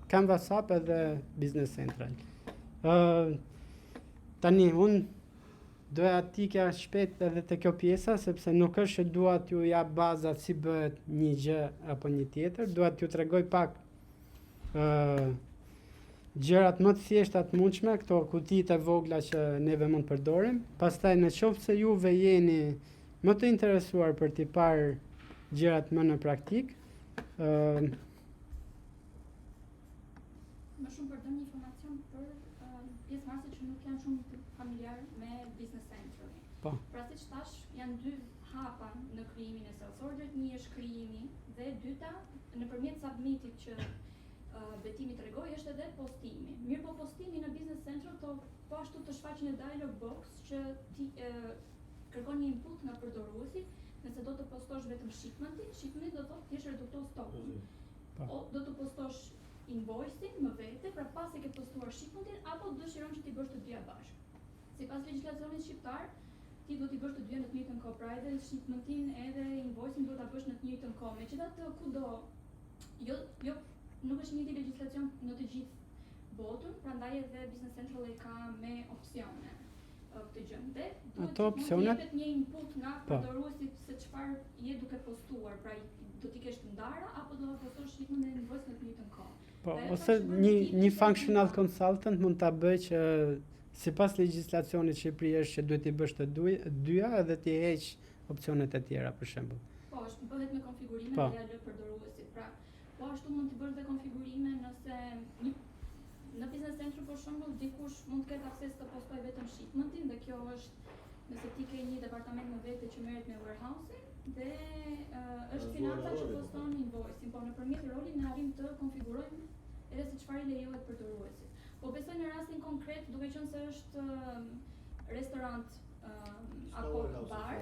Canvas App edhe Business Central. Tani unë doja t'ikja shpejt edhe te kjo pjesa, sepse nuk është që dua t'ju jap bazat si bëhet një gjë apo një tjetër, dua t'ju tregoj pak gjërat më të thjeshta të mundshme, këto kutitë e vogla që neve mund përdorim. Pastaj nëse juve jeni më të interesuar për t'i parë gjërat më në praktik, më shumë përdor një informacion për pjesëmarrësit që nuk janë shumë familjar me Business Central. Po. Pra siç thash, janë dy hapa në krijimin e sales orderit, një është krijimi dhe e dyta nëpërmjet submitit që betimi tregoi është edhe postimi. Mirë po postimi në Business Central po ashtu të shfaqen në dialog box që ti kërkon një input nga përdoruesi, nëse do të postosh vetëm shipmentin do të thotë thjesht redukto stokun. Do të postosh invoice-in më vete, pra pas e ke postuar shipmentin, apo dëshiron që ti bësh të dyja bashkë. Sipas legjislacionit shqiptar, ti do t'i bësh të dyja në të njëjtën kohë, pra edhe shipmentin edhe invoice-in do ta bësh në të njëjtën kohë. Megjithatë kudo, jo nuk është njëjti legjislacion në të gjithë botën, prandaj edhe Business Central e ka me opsione. këtë gjë. Dhe Ato opsionet? Jepet një input nga Po. përdoruesi se çfarë je duke postuar, pra do t'i kesh të ndara apo do ta postosh gjithmonë në invoice në të njëjtën kohë. Po, Dhe ajo ose ka një shërbim functional tjetër. consultant mund ta bëj që sipas legjislacionit shqipërisht që duhet t'i bësh të dyja edhe t'i heq opsionet e tjera për shembull. Po, është bëhet me konfigurime Po. dhe ja lë përdoruesit. Pra, po ashtu mund t'i bësh dhe konfigurime nëse në Business Center për shembull dikush mund të ketë akses të postoj vetëm shipmentin dhe kjo është nëse ti ke një departament në vete që merret me warehousing dhe është financa që poston invoice-in, po nëpërmjet rolit ne arrim të konfigurojmë edhe se çfarë i lejohet përdoruesit. Po besoj në rastin konkret, duke qenë se është restorant apo bar,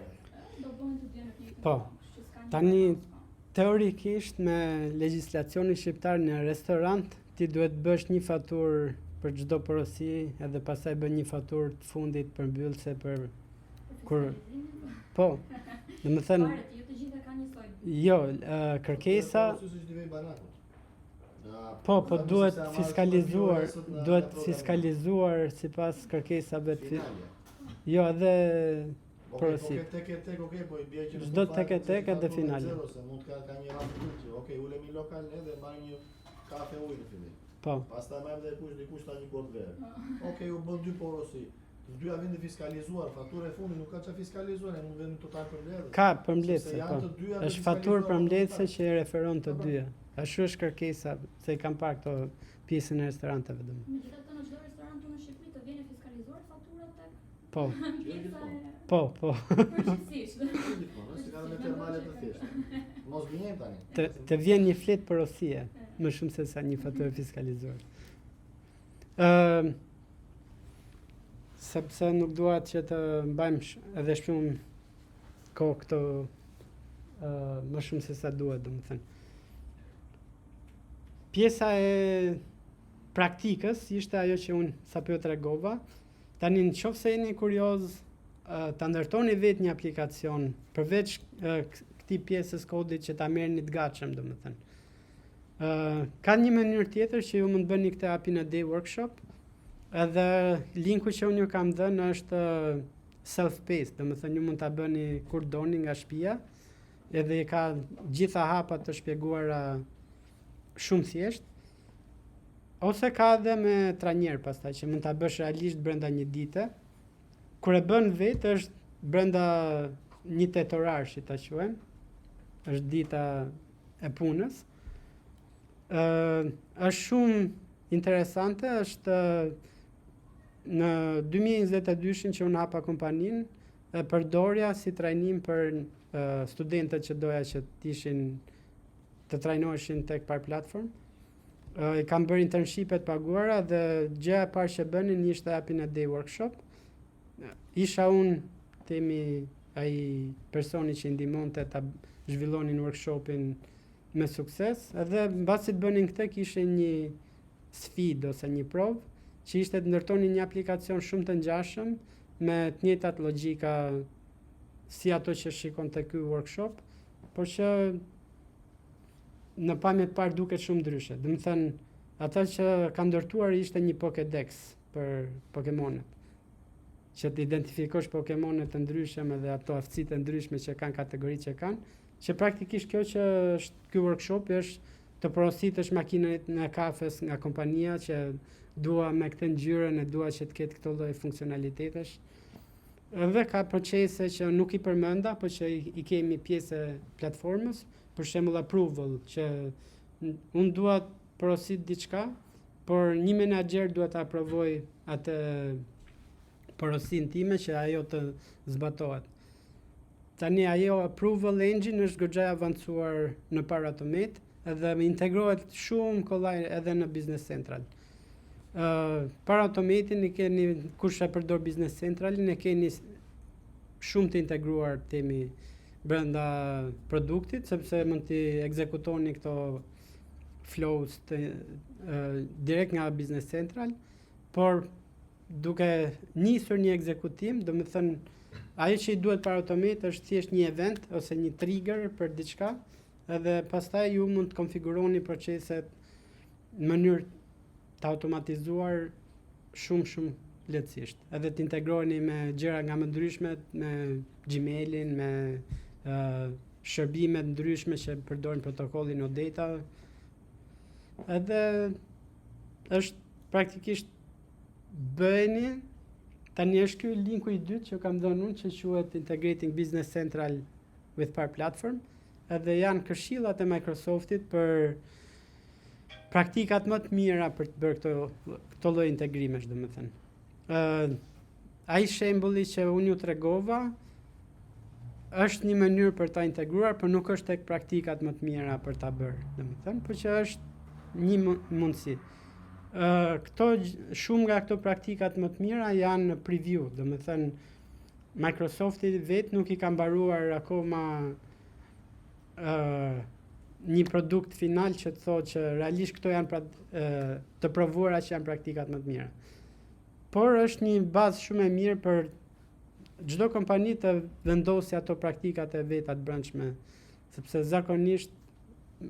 do bëhen të dyja në një Po. kështu që s'ka një Tani paradoks, po. teorikisht me legjislacionin shqiptar në restorant ti duhet bësh një faturë për çdo porosi edhe pastaj bën një faturë të fundit përmbyllse për kur po. Domethënë Varet, jo të gjitha kanë njësoj. jo, kërkesa po duhet fiskalizuar, fiskalizuar sipas kërkesave të jo edhe porosit. Po i bie që Çdo tek edhe finale. Se mund ka një radhë që okej, ulemi lokal ne dhe marrim një kafe ujë në fillim. Po. Pastaj marrim dhe dikush ta një gotë verë. Okej, u bën dy porosi. Të dyja vjen të fiskalizuar, fatura e fundit nuk ka çfarë fiskalizuar, mund vjen total përmbledhje. Ka përmbledhse, po. Është faturë përmbledhse që i referon të dyja. Ashtu është kërkesa, se i kam parë këto pjesën e restoranteve domun. Megjithatë në çdo restorant në Shqipëri të vjen e fiskalizuar fatura tek Po, pjesa e po. përgjithsisht. Si ka me termale të thjeshta. Mos gënjem tani. Të vjen një flet porosie, më shumë se sa një faturë fiskalizuar. Sepse nuk duat që të mbajmë edhe shumë kohë këto më shumë se sa duhet, domethënë. Pjesa e praktikës ishte ajo që unë sapo ju tregova. Tani nëse jeni kurioz ta ndërtoni vetë një aplikacion përveç këtij pjesës kodit që ta merrni të gatshëm, domethënë. Ka një mënyrë tjetër që ju mund bëni këtë API në Day Workshop. Edhe linku që unë ju kam dhënë është self-paced, domethënë ju mund ta bëni kur doni nga shtëpia, edhe i ka gjitha hapat të shpjeguara shumë thjesht. Ose ka edhe me trajner pastaj që mund ta bësh realisht brenda një dite. Kur e bën vetë është brenda një tetorar, si ta quajmë. Është dita e punës. Është shumë interesante, është në 2022 që unë hapa kompaninë, e përdorja si trajnim për studentët që doja që të trajnoheshin tek par platform. I kam bërë internshipet paguara dhe gjëja e parë që bënin ishte API në Day Workshop. Isha unë themi ai personi që i ndihmonte ta zhvillonin workshopin me sukses, edhe mbasi të bënin këtë kishin një sfidë ose një provë që ishte të ndërtonin një aplikacion shumë të ngjashëm me të njëjtat logjika si ato që shikon te ky workshop, por që në pamje të parë duket shumë ndryshe. Domethënë, ata që kanë ndërtuar ishte një Pokédex për Pokemonet. Që të identifikosh Pokemonet të ndryshëm edhe ato aftësitë të ndryshme që kanë kategoritë që kanë, që praktikisht kjo që është ky workshop është të porositësh makinën e kafes nga kompania që dua me këtë ngjyrën e dua që të ketë këto lloj funksionalitetesh. Edhe ka procese që nuk i përmenda, por që i kemi pjesë e platformës, për shembull approval, që unë dua të porosit diçka, por një menaxher duhet ta aprovoj atë porosin time që ajo të zbatohet. Tani ajo approval engine është goxha e avancuar në Power Automate edhe integrohet shumë kollaj edhe në Business Central. Power Automate-in i keni, kush e përdor Business Centralin, e keni shumë të integruar temi brenda produktit, sepse mund të ekzekutoni këto flows direkt nga Business Central, por duke nisur një ekzekutim, domethënë ajo që i duhet Power Automate është thjesht një event ose një trigger për diçka, edhe pastaj ju mund të konfiguroni proceset në mënyrë të automatizuar shumë lehtësisht. Edhe të integroheni me gjëra nga më ndryshme, me Gmailin, me shërbime të ndryshme që përdorin protokollin OData. Edhe është praktikisht bëheni. Tani është ky linku i dytë që kam dhënë unë, që quhet Integrating Business Central with Power Platform, edhe janë këshillat e Microsoftit për praktikat më të mira për të bërë këto lloj integrimesh, domethënë. Ai shembulli që unë ju tregova është një mënyrë për ta integruar, por nuk është tek praktikat më të mira për ta bërë, domethënë, por që është një mundësi. Shumë nga këto praktikat më të mira janë në preview, domethënë Microsofti vetë nuk i ka mbaruar akoma një produkt final që të thotë që realisht këto janë të provuara që janë praktikat më të mira. Por është një bazë shumë e mirë për çdo kompani të vendosë ato praktikat e veta të brendshme, sepse zakonisht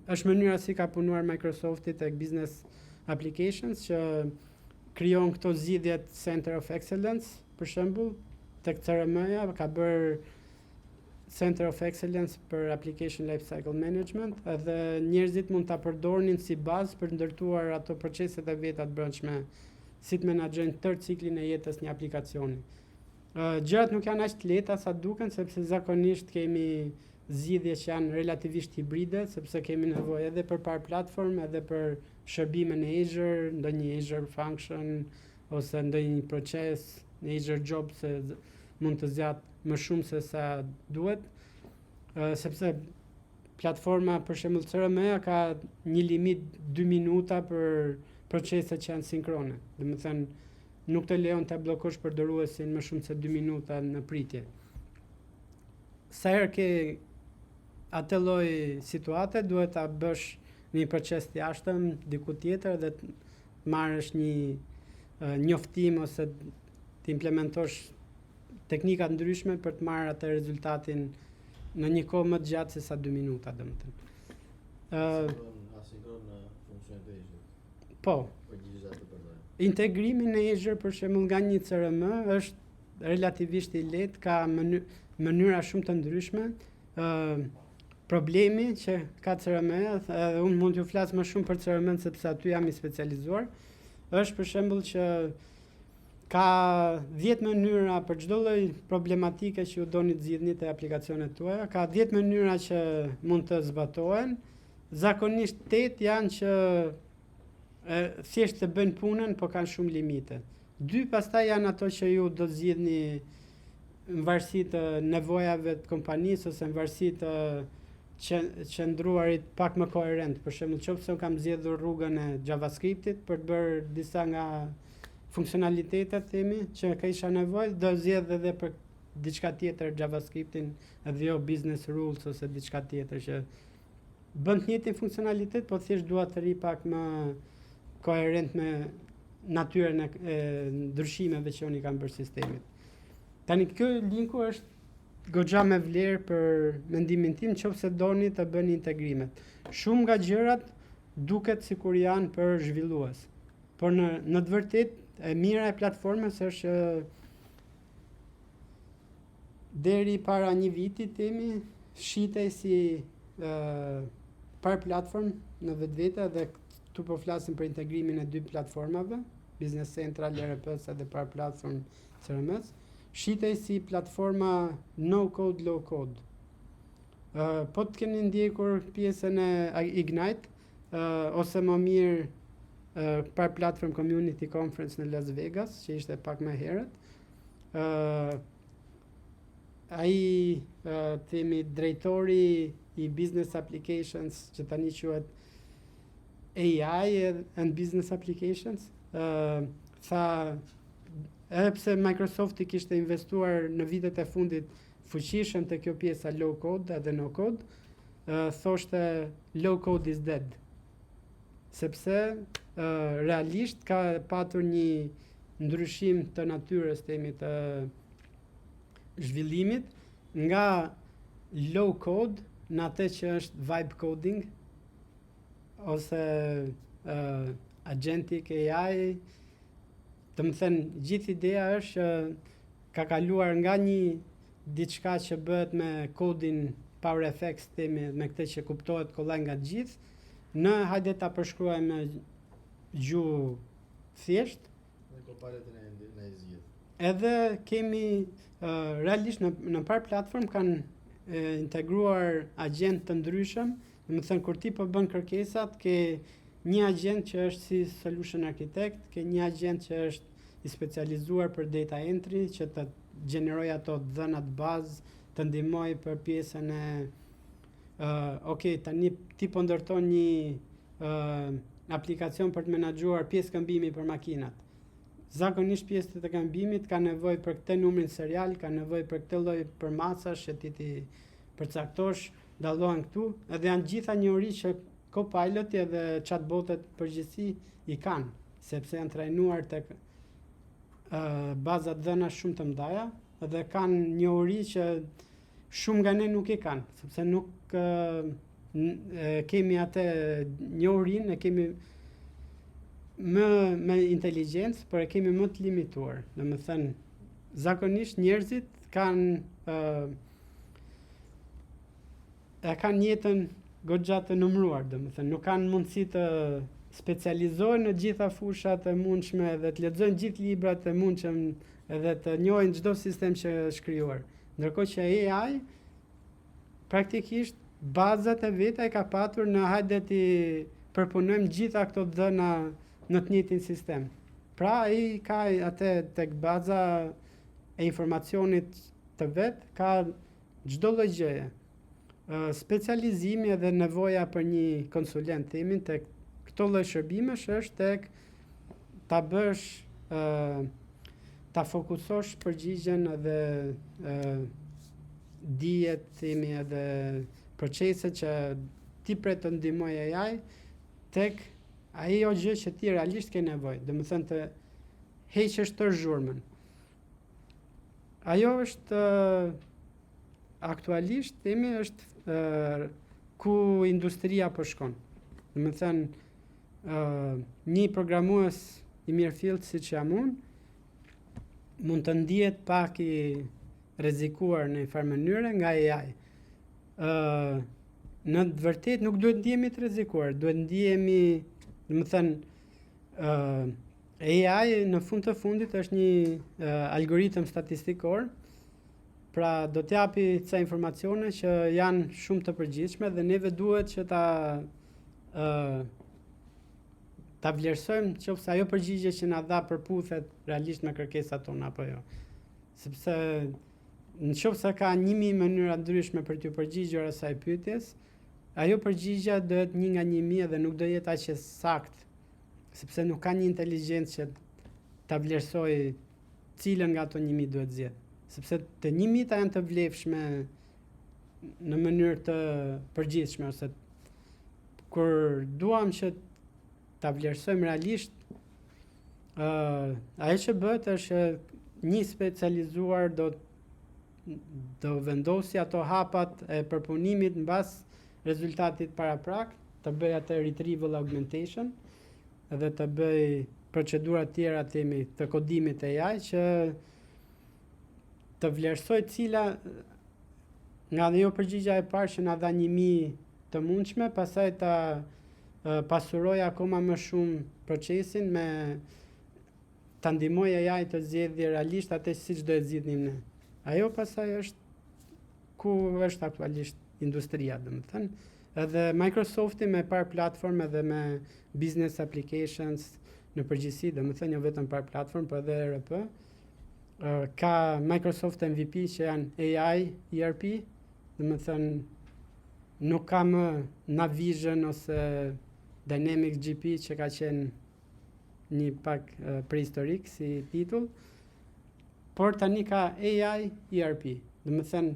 është mënyra si ka punuar Microsofti tek business applications, që krijon këto zgjidhjet Center of Excellence, për shembull, tek CRM-ja ka bërë Center of Excellence për Application Lifecycle Management, edhe njerëzit mund ta përdornin si bazë për të ndërtuar ato proceset e veta të brendshme, si të menaxhojnë tërë ciklin e jetës një aplikacioni. Gjërat nuk janë aq të lehta sa duken, sepse zakonisht kemi zgjidhje që janë relativisht hibride, sepse kemi nevojë edhe për Power Platform, edhe për shërbime në Azure, ndonjë Azure function ose ndonjë proces në Azure Job se mund të zgjat më shumë se sa duhet, sepse platforma për shembull CRM-ja ka një limit 2 minuta për proceset që janë sinkrone. Domethënë nuk të lejon ta bllokosh përdoruesin më shumë se 2 minuta në pritje. Sa herë ke atë lloj situate, duhet ta bësh një proces të jashtëm diku tjetër dhe të marrësh një njoftim ose të implementosh teknika të ndryshme për të marrë atë rezultatin në një kohë më të gjatë se sa 2 minuta, domethënë. Asinkron funksionet e Azure. Po. Përgjigjësa të përdorur. Integrimi në Azure për shembull nga një CRM është relativisht i lehtë, ka mënyra shumë të ndryshme. Problemi që ka CRM-ja, unë mund t'ju flas më shumë për CRM-n sepse aty jam i specializuar, është për shembull që ka 10 mënyra për çdo lloj problematike që ju doni të zgjidhni te aplikacionet tuaja, ka 10 mënyra që mund të zbatohen. Zakonisht 8 janë që thjesht të bëjnë punën, po kanë shumë limite. 2 pastaj janë ato që ju do të zgjidhni në varësi të nevojave të kompanisë ose në varësi të qëndruarit pak më koherent. Për shembull, nëse kam zgjedhur rrugën e JavaScriptit për të bërë disa nga funksionalitetet që ka isha nevojë, do zgjedh edhe për diçka tjetër JavaScriptin, edhe jo business rules ose diçka tjetër që bën të njëjtin funksionalitet, po thjesht dua të ri pak më koherent me natyrën e ndryshimeve që unë i kam bërë sistemit. Tani ky linku është goxha me vlerë për mendimin tim, nëse doni të bëni integrimet. Shumë nga gjërat duket sikur janë për zhvillues, por në të vërtetë e mira e platformës është deri para një viti temi shitej si Power Platform në vetvete, dhe këtu po flasim për integrimin e 2 platformave, Business Central, ERP-s dhe Power Platform CRM-s, shitej si platforma no code, low code. Po të keni ndjekur pjesën e Ignite, ose më mirë Power Platform Community Conference në Las Vegas, që ishte pak më herët. Ai themi drejtori i business applications, që tani quhet AI and business applications, tha edhe pse Microsofti kishte investuar në vitet e fundit fuqishëm te kjo pjesa low code edhe no code, thoshte low code is dead. Sepse realisht ka patur një ndryshim të natyrës të zhvillimit nga low code në atë që është vibe coding ose agentic AI, Të më thënë, gjithë ideja është që ka kaluar nga një diçka që bëhet me kodin Power FX me këtë që kuptohet kollaj nga gjithë, në hajde ta përshkruajmë me gjuhë thjesht. Në komparetin e zgjidh. Edhe kemi realisht në par platform kanë integruar agent të ndryshëm, do të thënë kur ti po bën kërkesat, ke një agent që është si solution architect, ke një agent që është i specializuar për data entry, që të gjeneroj ato dhënat bazë, të ndihmoj për pjesën e tani ti po ndërton një aplikacion për të menaxhuar pjesë këmbimi për makinat. Zakonisht pjesë të këmbimit ka nevojë për këtë numrin serial, ka nevojë për këtë lloj për masash që ti përcaktosh, dallohen këtu, edhe janë gjitha njohuri që Copilot edhe chatbotet përgjithësi i kanë, sepse janë trajnuar tek bazat dhëna shumë të mëdha, edhe kanë njohuri që shumë nga ne nuk i kanë, sepse nuk kemi atë njohurinë, e kemi me inteligjencë, por e kemi më të limituar. Domethënë, zakonisht njerëzit kanë jetën goxha të numëruar, domethënë nuk kanë mundësi të specializohen në gjitha fushat e mundshme dhe të lexojnë gjithë librat e mundshëm edhe të njohin çdo sistem që është krijuar. Ndërkohë që AI praktikisht bazat e veta e ka patur në hajde ti përpunojmë gjitha këto dhëna në të njëjtin sistem. Pra ai ka atë tek baza e informacionit të vet, ka çdo lloj gjëje. Specializimi edhe nevoja për një konsulent themin tek këto lloj shërbimesh është tek ta bësh ta fokusosh përgjigjen edhe dijet themi edhe procese që ti pret të ndihmoj AI tek ajo gjë që ti realisht ke nevojë, domethënë të heqësh tërë zhurmën. Ajo është aktualisht themi është ku industria po shkon. Domethënë një programues i mirëfillt siç jam unë mund të ndihet pak i rrezikuar në një farë mënyrë nga AI. Në të vërtetë nuk duhet ndihemi të rrezikuar, duhet ndihemi, domethënë AI në fund të fundit është një algoritëm statistikor. Pra do t'japi ca informacione që janë shumë të përgjithshme dhe neve duhet që ta vlerësojmë nëse ajo përgjigje që na dha përputhet realisht me kërkesat tona apo jo. Sepse nëse ka 1000 mënyra ndryshme për t'ju përgjigjur asaj pyetjes, ajo përgjigja do jetë 1 nga 1000 dhe nuk do jetë aq e saktë, sepse nuk ka një inteligjencë që ta vlerësojë cilën nga ato 1000 duhet zgjedh. Sepse të 1000 janë të vlefshme në mënyrë të përgjithshme, ose kur duam që ta vlerësojmë realisht, ajo që bëhet është një specializuar do vendosi ato hapat e përpunimit mbas rezultatit paraprak, të bëj atë retrieval augmentation edhe të bëj procedura tjera të kodimit AI që të vlerësoj cila nga ajo përgjigja e parë që na dha 1000 të mundshme, pastaj ta pasuroj akoma më shumë procesin me ta ndihmoj AI të zgjedhë realisht atë siç do e zgjidhnim ne. Ajo pastaj është ku është aktualisht industria, domethënë, edhe Microsofti me par platform edhe me business applications në përgjithësi, domethënë jo vetëm par platform, por edhe ERP. Ka Microsoft MVP që janë AI, ERP, domethënë nuk ka më Navision ose Dynamics GP që ka qenë një pak prehistorik si titull, por tani ka AI, ERP, domethënë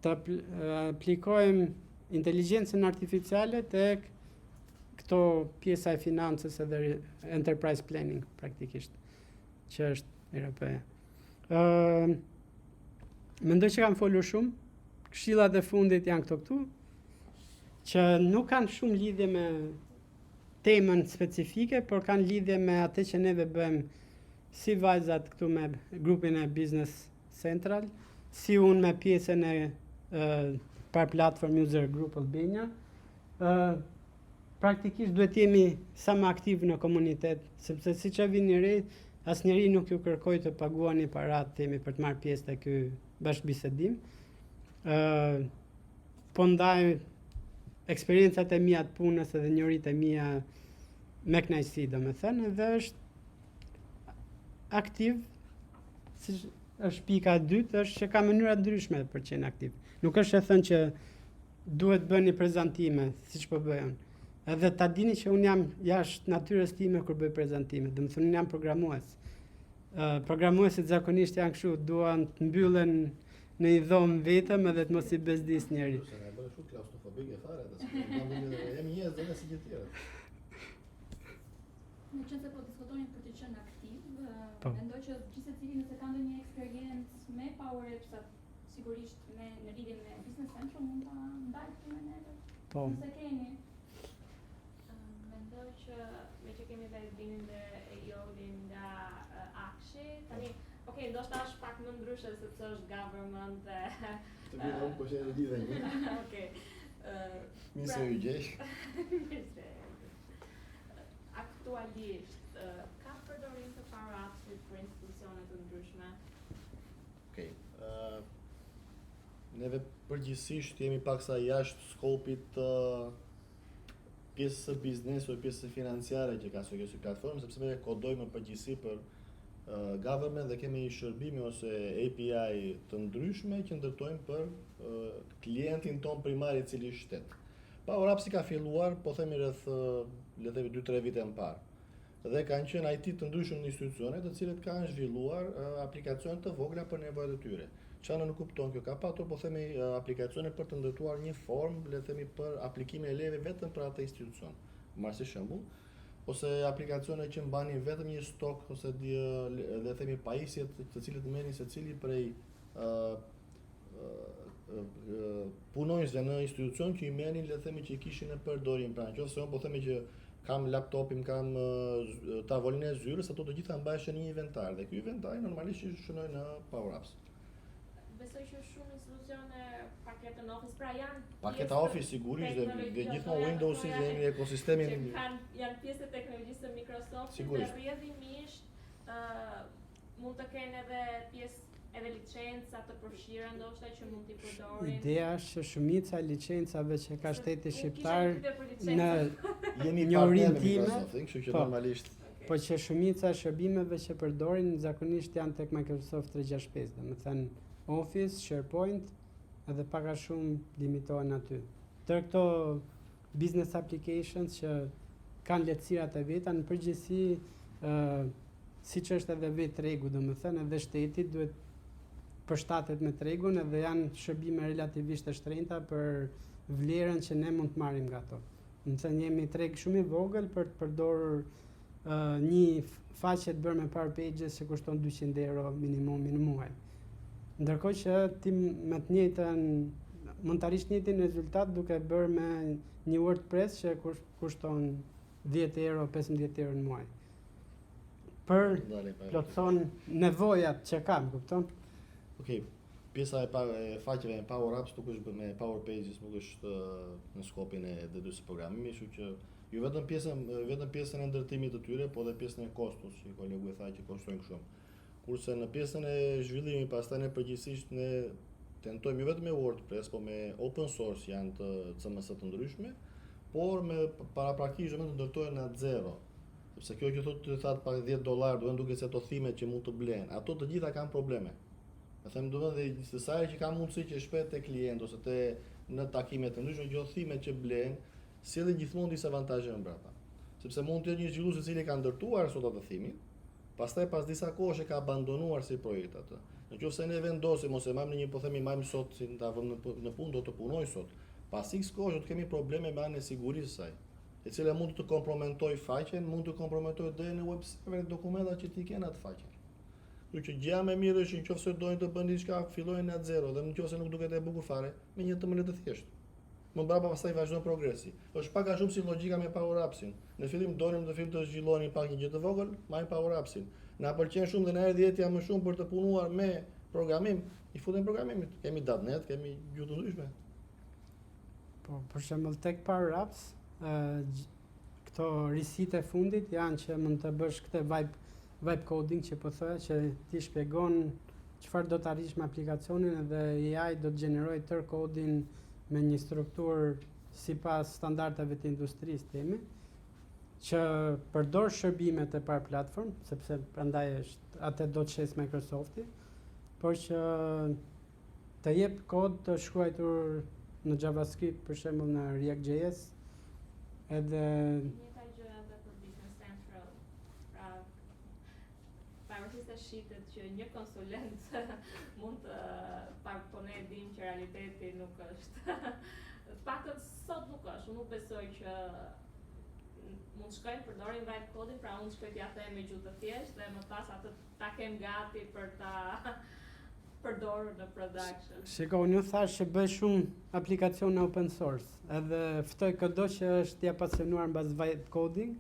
të aplikojmë inteligjencën artificiale tek këto pjesa e financës edhe enterprise planning praktikisht, që është ERP. Mendoj që kam folur shumë. Këshillat e fundit janë këtu, që nuk kanë shumë lidhje me temën specifike, por kanë lidhje me atë që neve bëjmë si vajzat këtu me grupin e Business Central, si unë me pjesën e par platform user group Albania. Praktikisht duhet jemi sa më aktiv në komunitet, sepse siç e vini re, asnjëri nuk ju kërkoj të paguani parat themi për të marrë pjesë te ky bashkëbisedim. Po ndaj eksperiencat e mia të punës edhe njohuritë e mia me kënaqësi, domethënë, dhe është aktiv, si është pika e dytë, është që ka mënyra ndryshme për të qenë aktiv. Nuk është e thënë që duhet bëni prezantime, siç po bëjnë. Edhe ta dini që unë jam jashtë natyrës time kur bëj prezantime, domethënë unë jam programues. Programuesit zakonisht janë kështu, duan të mbyllen në një dhomë vetëm edhe të mos i bezdis njeri. Ne bëhet shumë klaustrofobike fare atë. Jemi njerëz dhe ne si të tjerët. Në qënë se po diskutonin për të qenë aktiv, mendoj që gjithsecili nëse ka ndonjë eksperiencë me Power Apps, sigurisht në lidhje me Business Central mund ta ndajë punën e vet. Po. Nëse keni. Mendoj që me që kemi vlerësimin e Jodin nga Akshi, tani, okay, ndoshta është pak më ndryshe sepse është government e Të vjen unë po që e lidhe një. Okej. Mirë ju gjesh. Aktualisht, ka përdorim të Power Apps-it për institucione të ndryshme? Okej. Neve përgjithsisht jemi paksa jashtë skopit pjesës së biznesit ose pjesës financiare që ka kjo platformë, sepse ne kodojmë përgjithësi për government dhe kemi shërbime ose API të ndryshme që ndërtojmë për klientin ton primar i cili është shtet. Power Apps ka filluar, po themi rreth le të themi 2-3 vite më parë. Dhe kanë qenë IT të ndryshëm në institucione, të cilët kanë zhvilluar aplikacione të vogla për nevojat e tyre. Çfarë nuk kupton kjo? Ka patur, po themi, aplikacione për të ndërtuar një formë, le të themi, për aplikimin e leve vetëm për atë institucion. Marr si shembull, ose aplikacione që mbanin vetëm një stok ose le të themi pajisjet të cilët merrin secili prej punonjësve në institucion që i merrin, le të themi, që i kishin në përdorim. Pra, nëse unë po themi që kam laptopin, kam tavolinë e zyrës, ato të gjitha mbaheshin në një inventar dhe ky inventar normalisht shënoi në Power Apps. Besoj që shumë institucione paketën Office, pra janë paketa Office sigurisht dhe gjithmonë Windows dhe një ekosistemin që janë pjesë të teknologjisë së Microsoft dhe rrjedhimisht mund të kenë edhe pjesë edhe licenca të përfshira ndoshta që mund t'i përdorin. Ideja është që shumica e licencave që ka shteti shqiptar në jemi njohurinë partner me time, Microsoft, kështu që normalisht po që shumica e shërbimeve që përdorin zakonisht janë tek Microsoft 365, domethënë Office, SharePoint, edhe pak a shumë limitohen aty. Tërë këto business applications që kanë lehtësirat e veta, në përgjithësi siç është edhe vetë tregu, domethënë edhe shteti duhet përshtatet me tregun edhe janë shërbime relativisht të shtrenjta për vlerën që ne mund të marrim nga ato. Nëse jemi treg shumë i vogël për të përdorur një faqe të bërë me Power Pages që kushton 200 euro minimum në muaj. Ndërkohë që ti me të njëjtën mund të arrish njëjtin rezultat duke bërë me një WordPress që kushton 10 euro, 15 euro në muaj. Për plotëson nevojat që kam, kupton? Okej, pjesa e faqeve me Power Apps nuk është me Power Pages, nuk është në skopin e D2 programimit, kështu që jo vetëm pjesën e ndërtimit të tyre, po edhe pjesën e kostos, që kolegu e tha që kushtojnë shumë. Kurse në pjesën e zhvillimit, pastaj ne përgjithsisht ne tentojmë jo vetëm me WordPress, po me open source janë të CMS të ndryshme, por me parapraktikisht të ndërtohen nga zero. Sepse kjo që thotë pak $10, duhet se ato thimet që mund të blen, ato të gjitha kanë probleme. Me them duhet dhe sa që ka mundësi që shpejt te klient ose në takime të ndryshme, gjithë thimet që blen, sjellin gjithmonë disa avantazhe mbrapa. Sepse mund të jetë një zhvillues i cili ka ndërtuar sot atë thimin, pastaj pas disa kohësh e ka abandonuar si projekt atë. Nëse ne vendosim ose marrim një po themi marrim sot si ta vëmë në punë, do të punoj sot. Pas X kohësh do të kemi probleme me anën e sigurisë saj, e cila mund të komprometoj faqen, mund të komprometoj deri në web server dokumentat që ti ke në atë faqe. Kështu që gjëja më e mirë është nëse doin të bëni diçka, fillojnë nga zero dhe nëse nuk duket e bukur fare, me një tëmbële të thjeshtë. Më mbrapa pastaj vazhdon progresi. Është pak a shumë si logjika me Power Appsin. Në fillim donim të zhvillonin pak një gjë të vogël, marrim Power Appsin. Na pëlqen shumë dhe na erdhi jetja më shumë për të punuar me programim, i futem programimit. Kemi .NET, kemi gjuhë të ndryshme. Po, për shembull tek Power Apps, këto risit e fundit janë që mund të bësh këtë vibe coding që po thoya, që ti shpjegon çfarë do të arrish me aplikacionin dhe AI do të gjenerojë tërë kodin me një strukturë sipas standardeve të industrisë temi, që përdor shërbimet e Power Platform, sepse prandaj atë do të shes Microsofti, por që të jep kod të shkruar në JavaScript, për shembull në React.js, edhe Njëta gjë edhe për Business Central. Pra, pavarësisht se shitet që një konsulent mund të po ne e dim që realiteti nuk është. Paktën sot nuk është. Unë nuk besoj që mund shkojnë përdorin vibe coding, pra unë shkoj t'ja them me gjuhë të thjeshtë dhe më pas atë ta kem gati për ta përdorur në production. Shiko, unë ju thash që bëj shumë aplikacione open source, edhe ftoj çdo që është i apasionuar mbas vibe coding,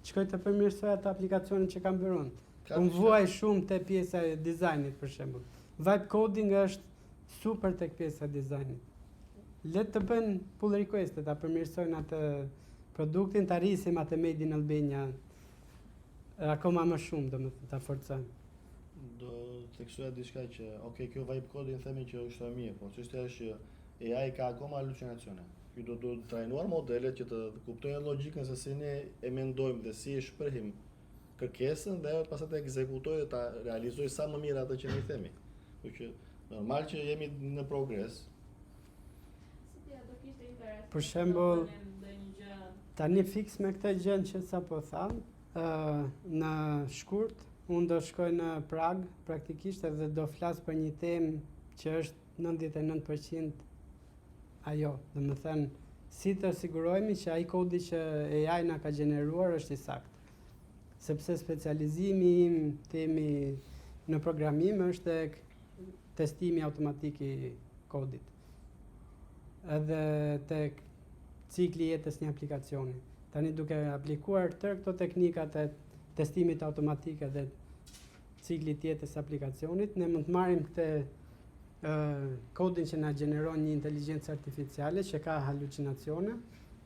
shkoj të përmirësoj atë aplikacionin që kam bërë unë. Unë vuaj shumë te pjesa e dizajnit, për shembull. Vibe coding është super tek pjesa e dizajnit. Le të bën pull request ta përmirësojnë atë produktin, të arrisim atë Made in Albania akoma më shumë, domethënë ta forcojmë. Do të theksoja diçka që, kjo vibe coding themi që është e mirë, po çështja është që AI ka akoma halucinacione. Ky do të trajnuar modelet që të kuptojnë logjikën se si ne e mendojmë dhe si e shprehim kërkesën dhe pastaj të ekzekutojë dhe ta realizojë sa më mirë atë që ne themi. Kështu që normal që jemi në progres. Për shembull, tani fiks me këtë gjë që sapo tham, në shkurt unë do shkoj në Prag praktikisht edhe do flas për një temë që është 99% ajo, domethënë si të sigurohemi që ai kodi që AI na ka gjeneruar është i saktë. Sepse specializimi im temi në programim është tek testimi automatik i kodit. Edhe tek cikli jetës një aplikacioni. Tani duke aplikuar tërë këto teknikat e testimit automatik dhe ciklit jetës aplikacionit, ne mund të marrim këtë kodin që na gjeneron një inteligjencë artificiale që ka halucinacione,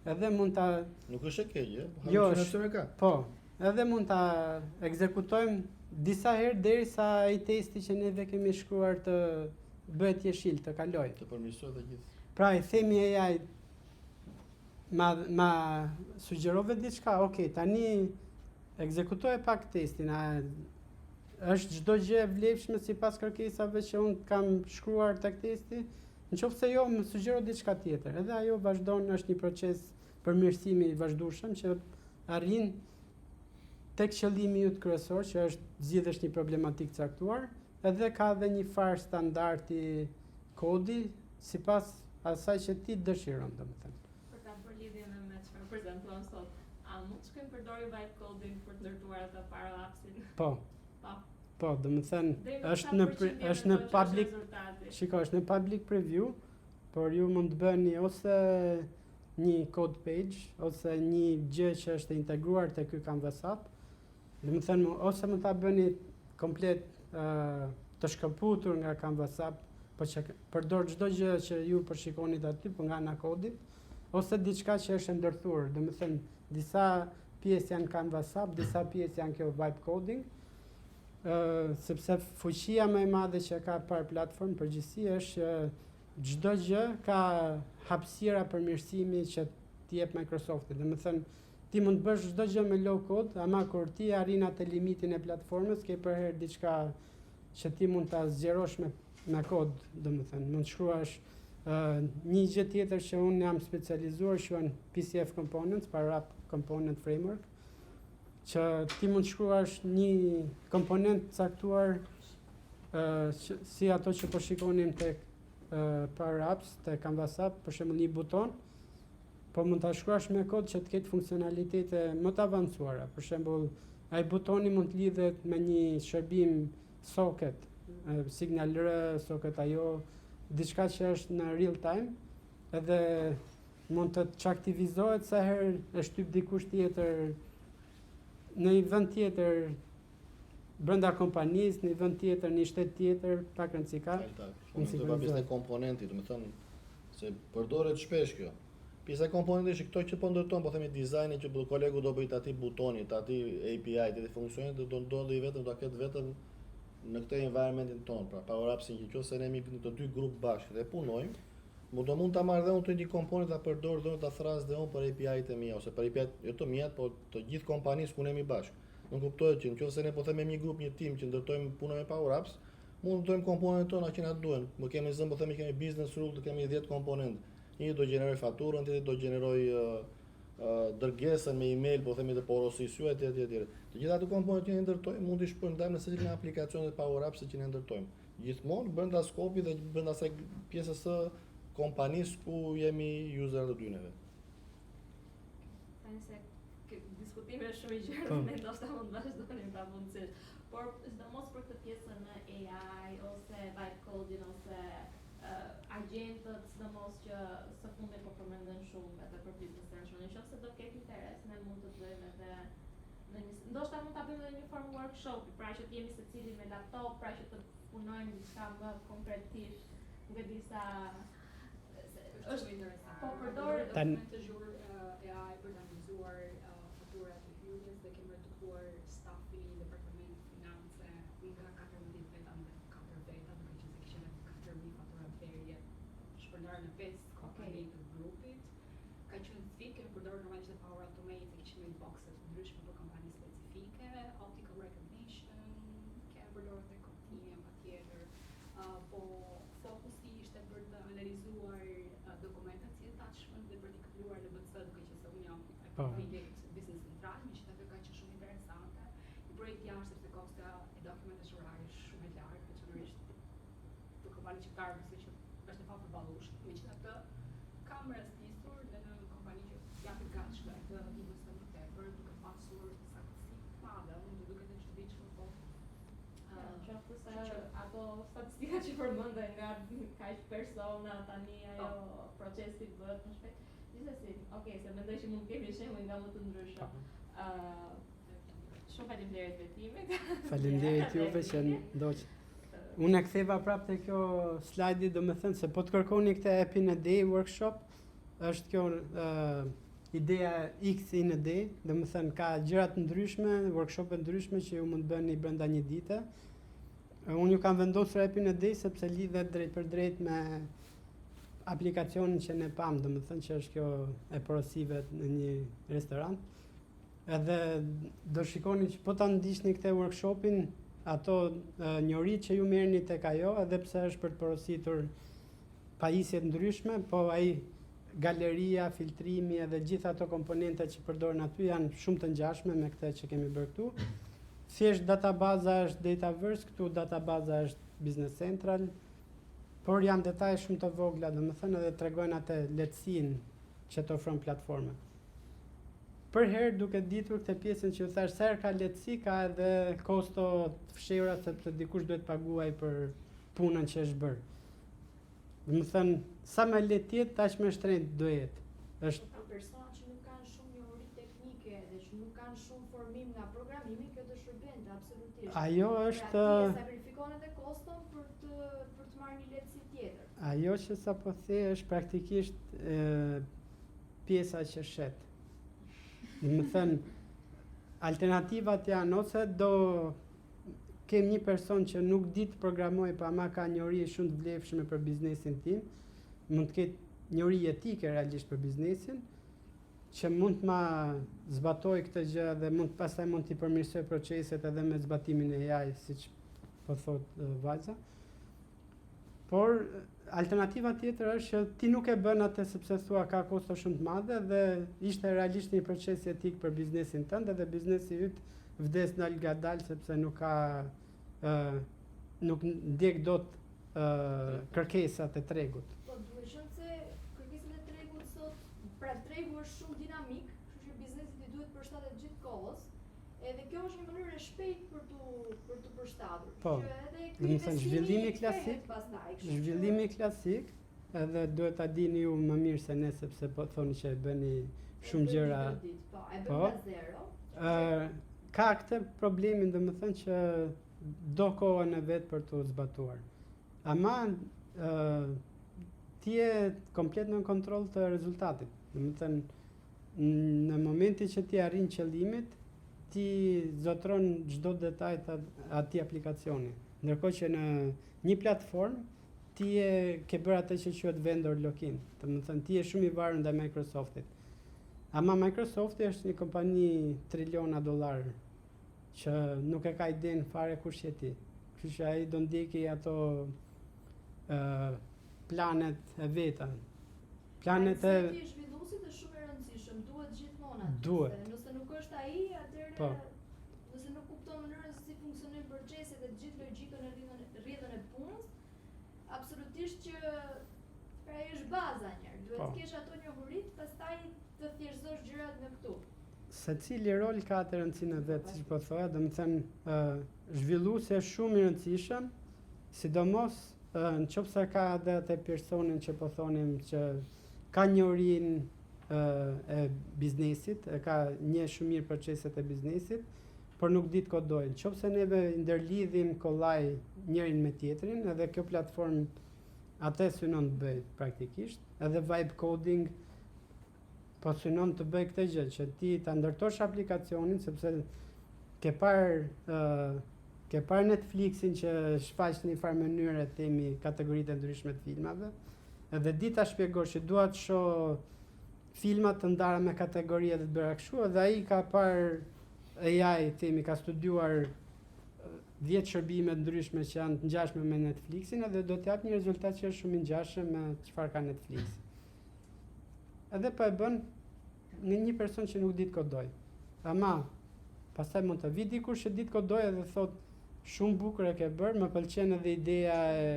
edhe mund ta Nuk është e keqe, halucinacione ka. Po, edhe mund ta ekzekutojmë disa herë derisa ai testi që neve kemi shkruar të bëhet jeshil, të kalojë. Të përmirësohet të gjithë. Pra i themi AI ma sugjerove diçka, tani ekzekutoje pak testin, është çdo gjë e vlefshme sipas kërkesave që unë kam shkruar tek testi, nëse jo më sugjero diçka tjetër. Edhe ajo vazhdon, është një proces përmirësimi i vazhdueshëm që arrin tek qëllimi yt kryesor, që është zgjidhësh një problematikë caktuar, edhe ka edhe një farë standardi kodi sipas asaj që ti dëshiron, domethënë. Për ta bërë lidhjen me çfarë prezanton sot, a mund të shkojmë përdori vibe coding për të ndërtuar atë Power Appsin? Po, domethënë është në public, është në public preview, por ju mund të bëni ose një code page ose një gjë që është e integruar te ky Canvas app. Domethënë ose mund ta bëni komplet të shkëputur nga Canvas app, po që përdor çdo gjë që ju përshikoni aty, po nga ana kodit, ose diçka që është ndërthur. Domethënë disa pjesë janë Canvas app, disa pjesë janë kjo vibe coding. Sepse fuqia më e madhe që ka Power Platform përgjithësi është që çdo gjë ka hapësira përmirësimi që t'i jep Microsofti. Domethënë ti mund të bësh çdo gjë me low code, ama kur ti arrin atë limitin e platformës, ke përherë diçka që ti mund ta zgjerosh me kod, domethënë mund të shkruash një gjë tjetër që unë jam specializuar, quhen PCF Components, Power App Component Framework, që ti mund të shkruash një komponent caktuar si ato që po shikonim tek Power Apps, tek Canvas App, për shembull një buton, po mund ta shkruash me kod që të ketë funksionalitete më të avancuara. Për shembull, ai butoni mund të lidhet me një shërbim socket, Signal R, socket ajo, diçka që është në real time, edhe mund të çaktivizohet sa herë e shtyp dikush tjetër në një vend tjetër brenda kompanisë, në vend tjetër, në shtet tjetër, pak rëndësi ka. Unë të pa pjesën e komponentit, do të thënë se përdoret shpesh kjo. Pjesa e komponentit është këto që po ndërton, po themi dizajni që kolegu do bëjt aty butonit, aty API, aty funksionet do ndodhi vetëm do ketë vetëm në këtë environmentin ton, pra Power Apps që nëse ne jemi në të dy grup bashkë dhe punojmë, mund ta marr dhe unë të një komponent ta përdor dhe unë ta thras dhe unë për API-t e mia ose për API-t jo të mia, po të gjithë kompanisë ku ne jemi bashkë. Nuk kuptohet që nëse ne po themi një grup, një team që ndërtojmë punën me Power Apps, mund të ndërtojmë komponentet tona që na duhen. Më kemi zënë, po themi kemi business rule, të kemi 10 komponentë. Një do gjeneroj faturën, tjetri do gjeneroj dërgesën me email, po themi të porosisë etj. Të gjitha ato komponentë që ne ndërtojmë mund të shpërndajmë në secilin nga aplikacionet Power Apps që ne ndërtojmë. Gjithmonë brenda skopit dhe brenda asaj pjesës së kompanisë ku jemi user të dyneve. Tani se diskutime shumë i gjerë, ne ndoshta mund të vazhdojmë pamundësisht. Por sidomos për këtë pjesën në AI ose vibe coding ose agjentët, sidomos që së fundi po përmenden shumë edhe për Business Central. Nëse do ketë interes, ne mund të bëjmë edhe ndoshta mund ta bëjmë edhe një formë workshopi, pra që të jemi secili me laptop, pra që të punojmë diçka më konkretisht, nuk e di sa është interesant. Po përdor dokument të zhur AI për të analizuar faturat e hyrjes dhe kemi reduktuar stafi i departamentit finance nga 14 veta në 4 veta, duke qenë se kishte 4000 fatura berje shpërndarë në 5 kompani të grupit. Ka qenë sfidë, kemi përdorur normalisht Power Automate, kishim inboxet të ndryshme për kompani specifike, optical recognition, kemi përdorur dhe Coptinium patjetër. Po fokusi ishte për të analizuar dokumentat si attachment dhe për t'i kryuar në BC, duke që se unë jam affiliate Business Central, me që të ka që shumë interesante. I projekt jashtë sepse kosta e dokumentet shurare shumë e lartë, veçanërisht për kompani qiptarë, se që është e papërballueshme. Megjithatë, kam rastisur dhe në kompani që japin gatshme të investoj më tepër, duke pasur saktësi të madhe, unë do duket e çuditshme, po qoftë se ato statistika që përmenden nga kaq persona tani ajo procesi bëhet më shpejt. Gjithsesi, okay, se mendoj që mund të kemi shembuj nga më të ndryshëm. Shumë faleminderit vetimit. Faleminderit juve që ndoq. Unë e ktheva prapë te kjo slajdi, domethënë se po të kërkoni këtë App in a Day workshop, është kjo ideja X in a Day, domethënë ka gjëra të ndryshme, workshope ndryshme që ju mund bëni brenda një dite. Unë ju kam vendosur App in a Day sepse lidhet drejt për drejt me aplikacionin që ne pam, domethënë që është kjo e porosive në një restorant. Edhe do shikoni që po ta ndiqni këtë workshopin, ato njorit që ju merrni tek ajo, edhe pse është për të porositur pajisje të ndryshme, po ai galeria, filtrimi edhe gjithë ato komponente që përdoren aty janë shumë të ngjashme me këtë që kemi bërë këtu. Thjesht databaza është Dataverse, këtu databaza është Business Central, por janë detaje shumë të vogla, domethënë edhe tregojnë atë lehtësinë që të ofron platforma. Për herë duke ditur këtë pjesën që ju thash, sa herë ka lehtësi, ka edhe kosto të fshehura sepse dikush duhet paguaj për punën që është bërë. Domethënë, sa më lehtë jetë, aq më shtrenjtë do jetë. Është persona që nuk kanë shumë njohuri teknike dhe që nuk kanë shumë formim nga programimi, kjo do shërbente absolutisht. Ajo është Pra ti sakrifikon edhe koston për të marrë një lehtësi tjetër. Ajo që sapo the është praktikisht pjesa që shet. Domethënë, alternativat janë ose do kem një person që nuk di të programojë, pa ama ka njohuri shumë të vlefshme për biznesin tim, mund të ketë njohuri etike realisht për biznesin, që mund të ma zbatoj këtë gjë dhe pastaj mund t'i përmirësoj proceset edhe me zbatimin e AI, siç po thot vajza. Por alternativa tjetër është që ti nuk e bën atë sepse thua ka kosto shumë të mëdha dhe ishte realisht një proces etik për biznesin tënd dhe biznesi yt vdes dal ngadal sepse nuk ka nuk ndjek dot kërkesat e tregut. Po duhet qenë se kërkesat e tregut sot, pra tregu është shumë dinamik, kështu që biznesi i duhet përshtatet gjithë kohës. Edhe kjo është një mënyrë e shpejtë për të përshtatur. Po. Zhvillimi klasik, edhe duhet ta dini ju më mirë se ne sepse po thoni që e bëni shumë gjëra. Po, e bën nga zero. ka këtë problemin domethënë që do kohën e vet për të zbatuar. Ama ti je komplet në kontroll të rezultatit. Domethënë në momentin që ti arrin qëllimit, ti zotron çdo detaj të atij aplikacioni. Ndërkohë që në një platformë ti ke bërë atë që quhet vendor lock-in. Domethënë ti je shumë i varur ndaj Microsoftit. Ama Microsofti është një kompani triliona dollar që nuk e ka idenë fare kush je ti. Kështu që ai do ndjeki ato planet e veta. Planet e Ti zhvilluesit është shumë e rëndësishëm, duhet gjithmonë atë. Duhet. Se nëse nuk është ai, atëherë Po. nëse nuk kupton mënyrën se si funksionojnë proceset dhe gjithë logjikën e rrjedhën e punës, absolutisht që pra ai është baza njerë. Duhet Po. të kesh ato njohurit, pastaj të thjeshtëzosh gjërat në këtu. secili rol ka të rëndësinë e vet, siç po thoya, domethënë zhvilluesi është shumë i rëndësishëm, sidomos nëse ka edhe atë personin që po thonim që ka njohurinë e biznesit, e ka një shumë mirë proceset e biznesit, por nuk di të kodojnë. Nëse neve ndërlidhim kollaj njërin me tjetrin, edhe kjo platformë atë synon të bëj praktikisht, edhe vibe coding po synon të bëj këtë gjë, që ti ta ndërtosh aplikacionin, sepse ke parë Netflixin që shfaq në një farë mënyre temi kategoritë e ndryshme të filmave, edhe di ta shpjegosh që dua të shoh filma të ndara me kategori dhe të bëra kështu, edhe ai ka parë AI temi, ka studiuar 10 shërbime ndryshme që janë të ngjashme me Netflixin, edhe do të jap një rezultat që është shumë i ngjashëm me çfarë ka Netflix. Edhe po e bën në një person që nuk di të kodoj. Ama pastaj mund të vi dikush që di të kodoj edhe thot shumë bukur e ke bërë, më pëlqen edhe ideja e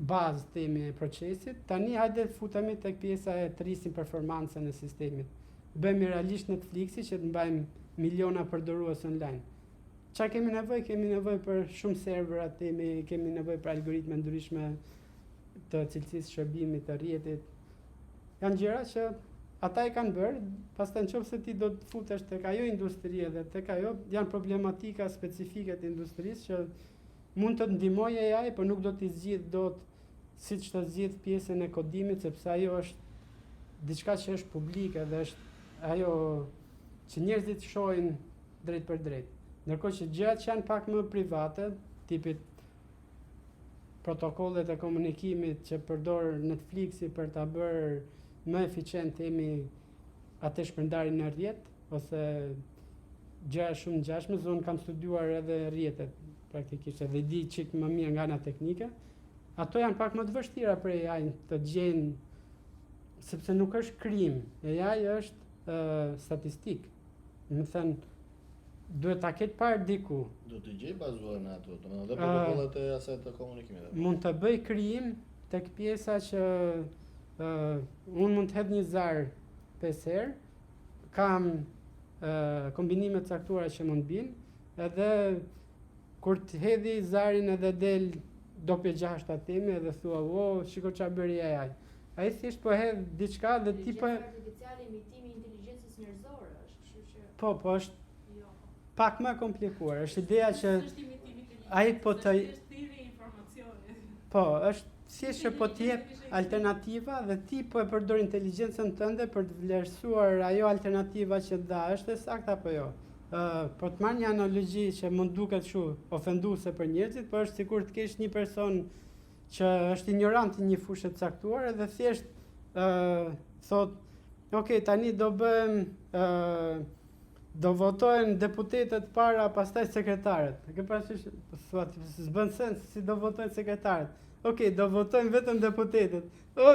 bazë temi e procesit. Tani hajde futemi tek pjesa e të rrisim performancën e sistemit. Bëjmë realisht Netflixi që të mbajmë miliona përdorues online. Qa kemi nevojë? Kemi nevojë për shumë servera temi, kemi nevojë për algoritme ndryshme të cilësisë shërbimit të rrjetit. Janë gjëra që ata e kanë bërë, pastaj nëse ti do të futesh tek ajo industri dhe tek ajo janë problematika specifike të industrisë që mund të ndihmojë AI, por nuk do t'i zgjidh dot siç të zgjidh pjesën e kodimit, sepse ajo është diçka që është publike dhe është ajo që njerëzit shohin drejt për drejt. Ndërkohë që gjërat që janë pak më private, tipit protokollet e komunikimit që përdor Netflixi për ta bërë më eficient temi atë shpërndarjen në rrjet, ose gjëra shumë ngjashme, unë kam studiuar edhe rrjetet praktikisht edhe di çik më mirë nga ana teknike. Ato janë pak më të vështira për AI të gjejnë, sepse nuk është krim, AI është statistik. Do të thënë duhet ta ketë parë diku. Do të gjej bazuar në ato, domethënë edhe protokollet e asaj të komunikimit. Mund të bëj krijim tek pjesa që unë mund të hedh një zar 5 herë, kam kombinime të caktuara që mund binë, edhe kur të hedhi zarin edhe del dopje 6 atemi edhe thua, "O, shiko çfarë bëri AI." Ai thjesht po hedh diçka dhe ti po Artificiale imitimi i inteligjencës njerëzore është, kështu që po është Jo. pak më komplikuar. Është ideja që Është imitimi i ai po të është thirrje informacioni. po, është thjesht që po të jep alternativa dhe ti po e përdor inteligjencën tënde për të vlerësuar ajo alternativa që dha, është e saktë apo jo. Po të marrë një analogji që mund duket kështu ofenduese për njerëzit, por është sikur të kesh një person që është ignorant në një fushë të caktuar edhe thjesht thot, "Ok, tani do bëjmë do votojnë deputetët para, pastaj sekretarët." Ke parasysh, thua, s'bën sens si do votojnë sekretarët. Ok, do votojnë vetëm deputetët.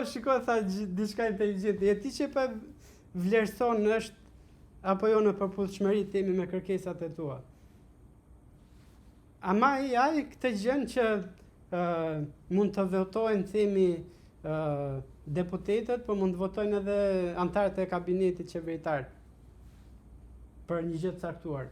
Shiko, tha diçka inteligjente. E ti që pa vlerëson është apo jo në përputhshmëri temi me kërkesat e tua. Ama AI këtë gjën që mund të votojnë themi deputetët, por mund të votojnë edhe antarët e kabinetit qeveritar për një gjë të caktuar.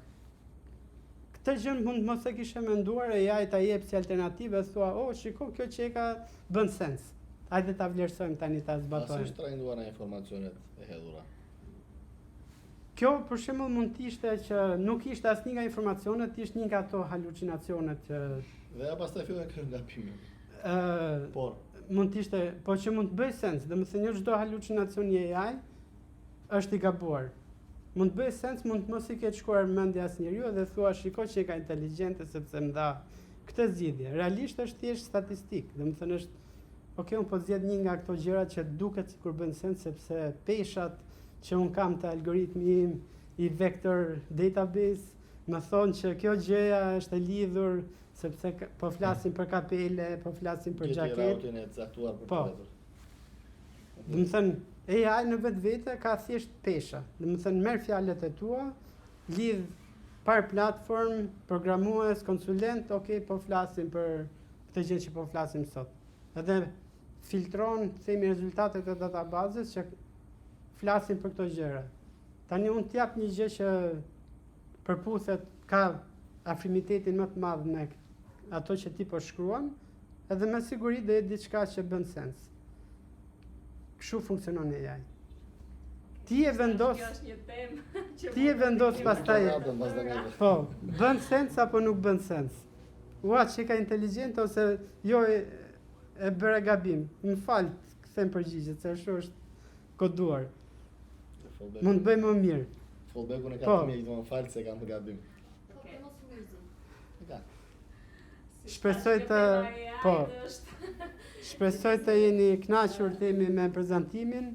Këtë gjë mund mos e kishe menduar AI ta jep si alternativë, thua, shiko, kjo që e ka bën sens. Hajde ta vlerësojmë tani ta zbatojmë. Asi është trajnuar nga informacionet e hedhura. Kjo për shembull mund të ishte që nuk ishte asnjë nga informacionet, ishte një nga ato halucinacionet që Dhe ja pastaj fillojnë këto gabime. Por mund të ishte, po që mund të bëj sens, domethënë jo çdo halucinacion i AI është i gabuar. Mund të bëj sens, mund të mos i ketë shkuar mendja as njeriu dhe thua shiko që ka inteligjente sepse më dha këtë zgjidhje. Realisht është thjesht statistik, domethënë është unë po zgjedh një nga këto gjëra që duket sikur bën sens sepse peshat që un kam të algoritmi im i vector database më thonë që kjo gjëja është e lidhur sepse po flasim për kapele, po flasim për gjeti xhaketë. rautin e caktuar për Po. të vetur. Domethënë AI në vetvete ka thjesht pesha. Domethënë merr fjalët e tua, lidh par platform, programues, konsulent, po flasim për këtë gjë që po flasim sot. Edhe filtron, themi rezultatet e databazës që flasin për këto gjëra. Tani unë t'jap një gjë që përputhet ka afrimitetin më të madh me ato që ti po shkruan, edhe me siguri do jetë diçka që bën sens. Kështu funksionon AI. Ti e vendos, Kjo është një temë që ti e vendos pastaj, Radën pas daneve. po, bën sens apo nuk bën sens. Ua që ka inteligjent ose jo e bëra gabim. Më fal, kthem përgjigjet, se ashtu është koduar. Mund të bëj më mirë. Fallbacku në Po. ka të më falë se kam të gabim. Po të mos u mirëzi. Ka. Shpresoj të, po, shpresoj të jeni kënaqur themi me prezantimin.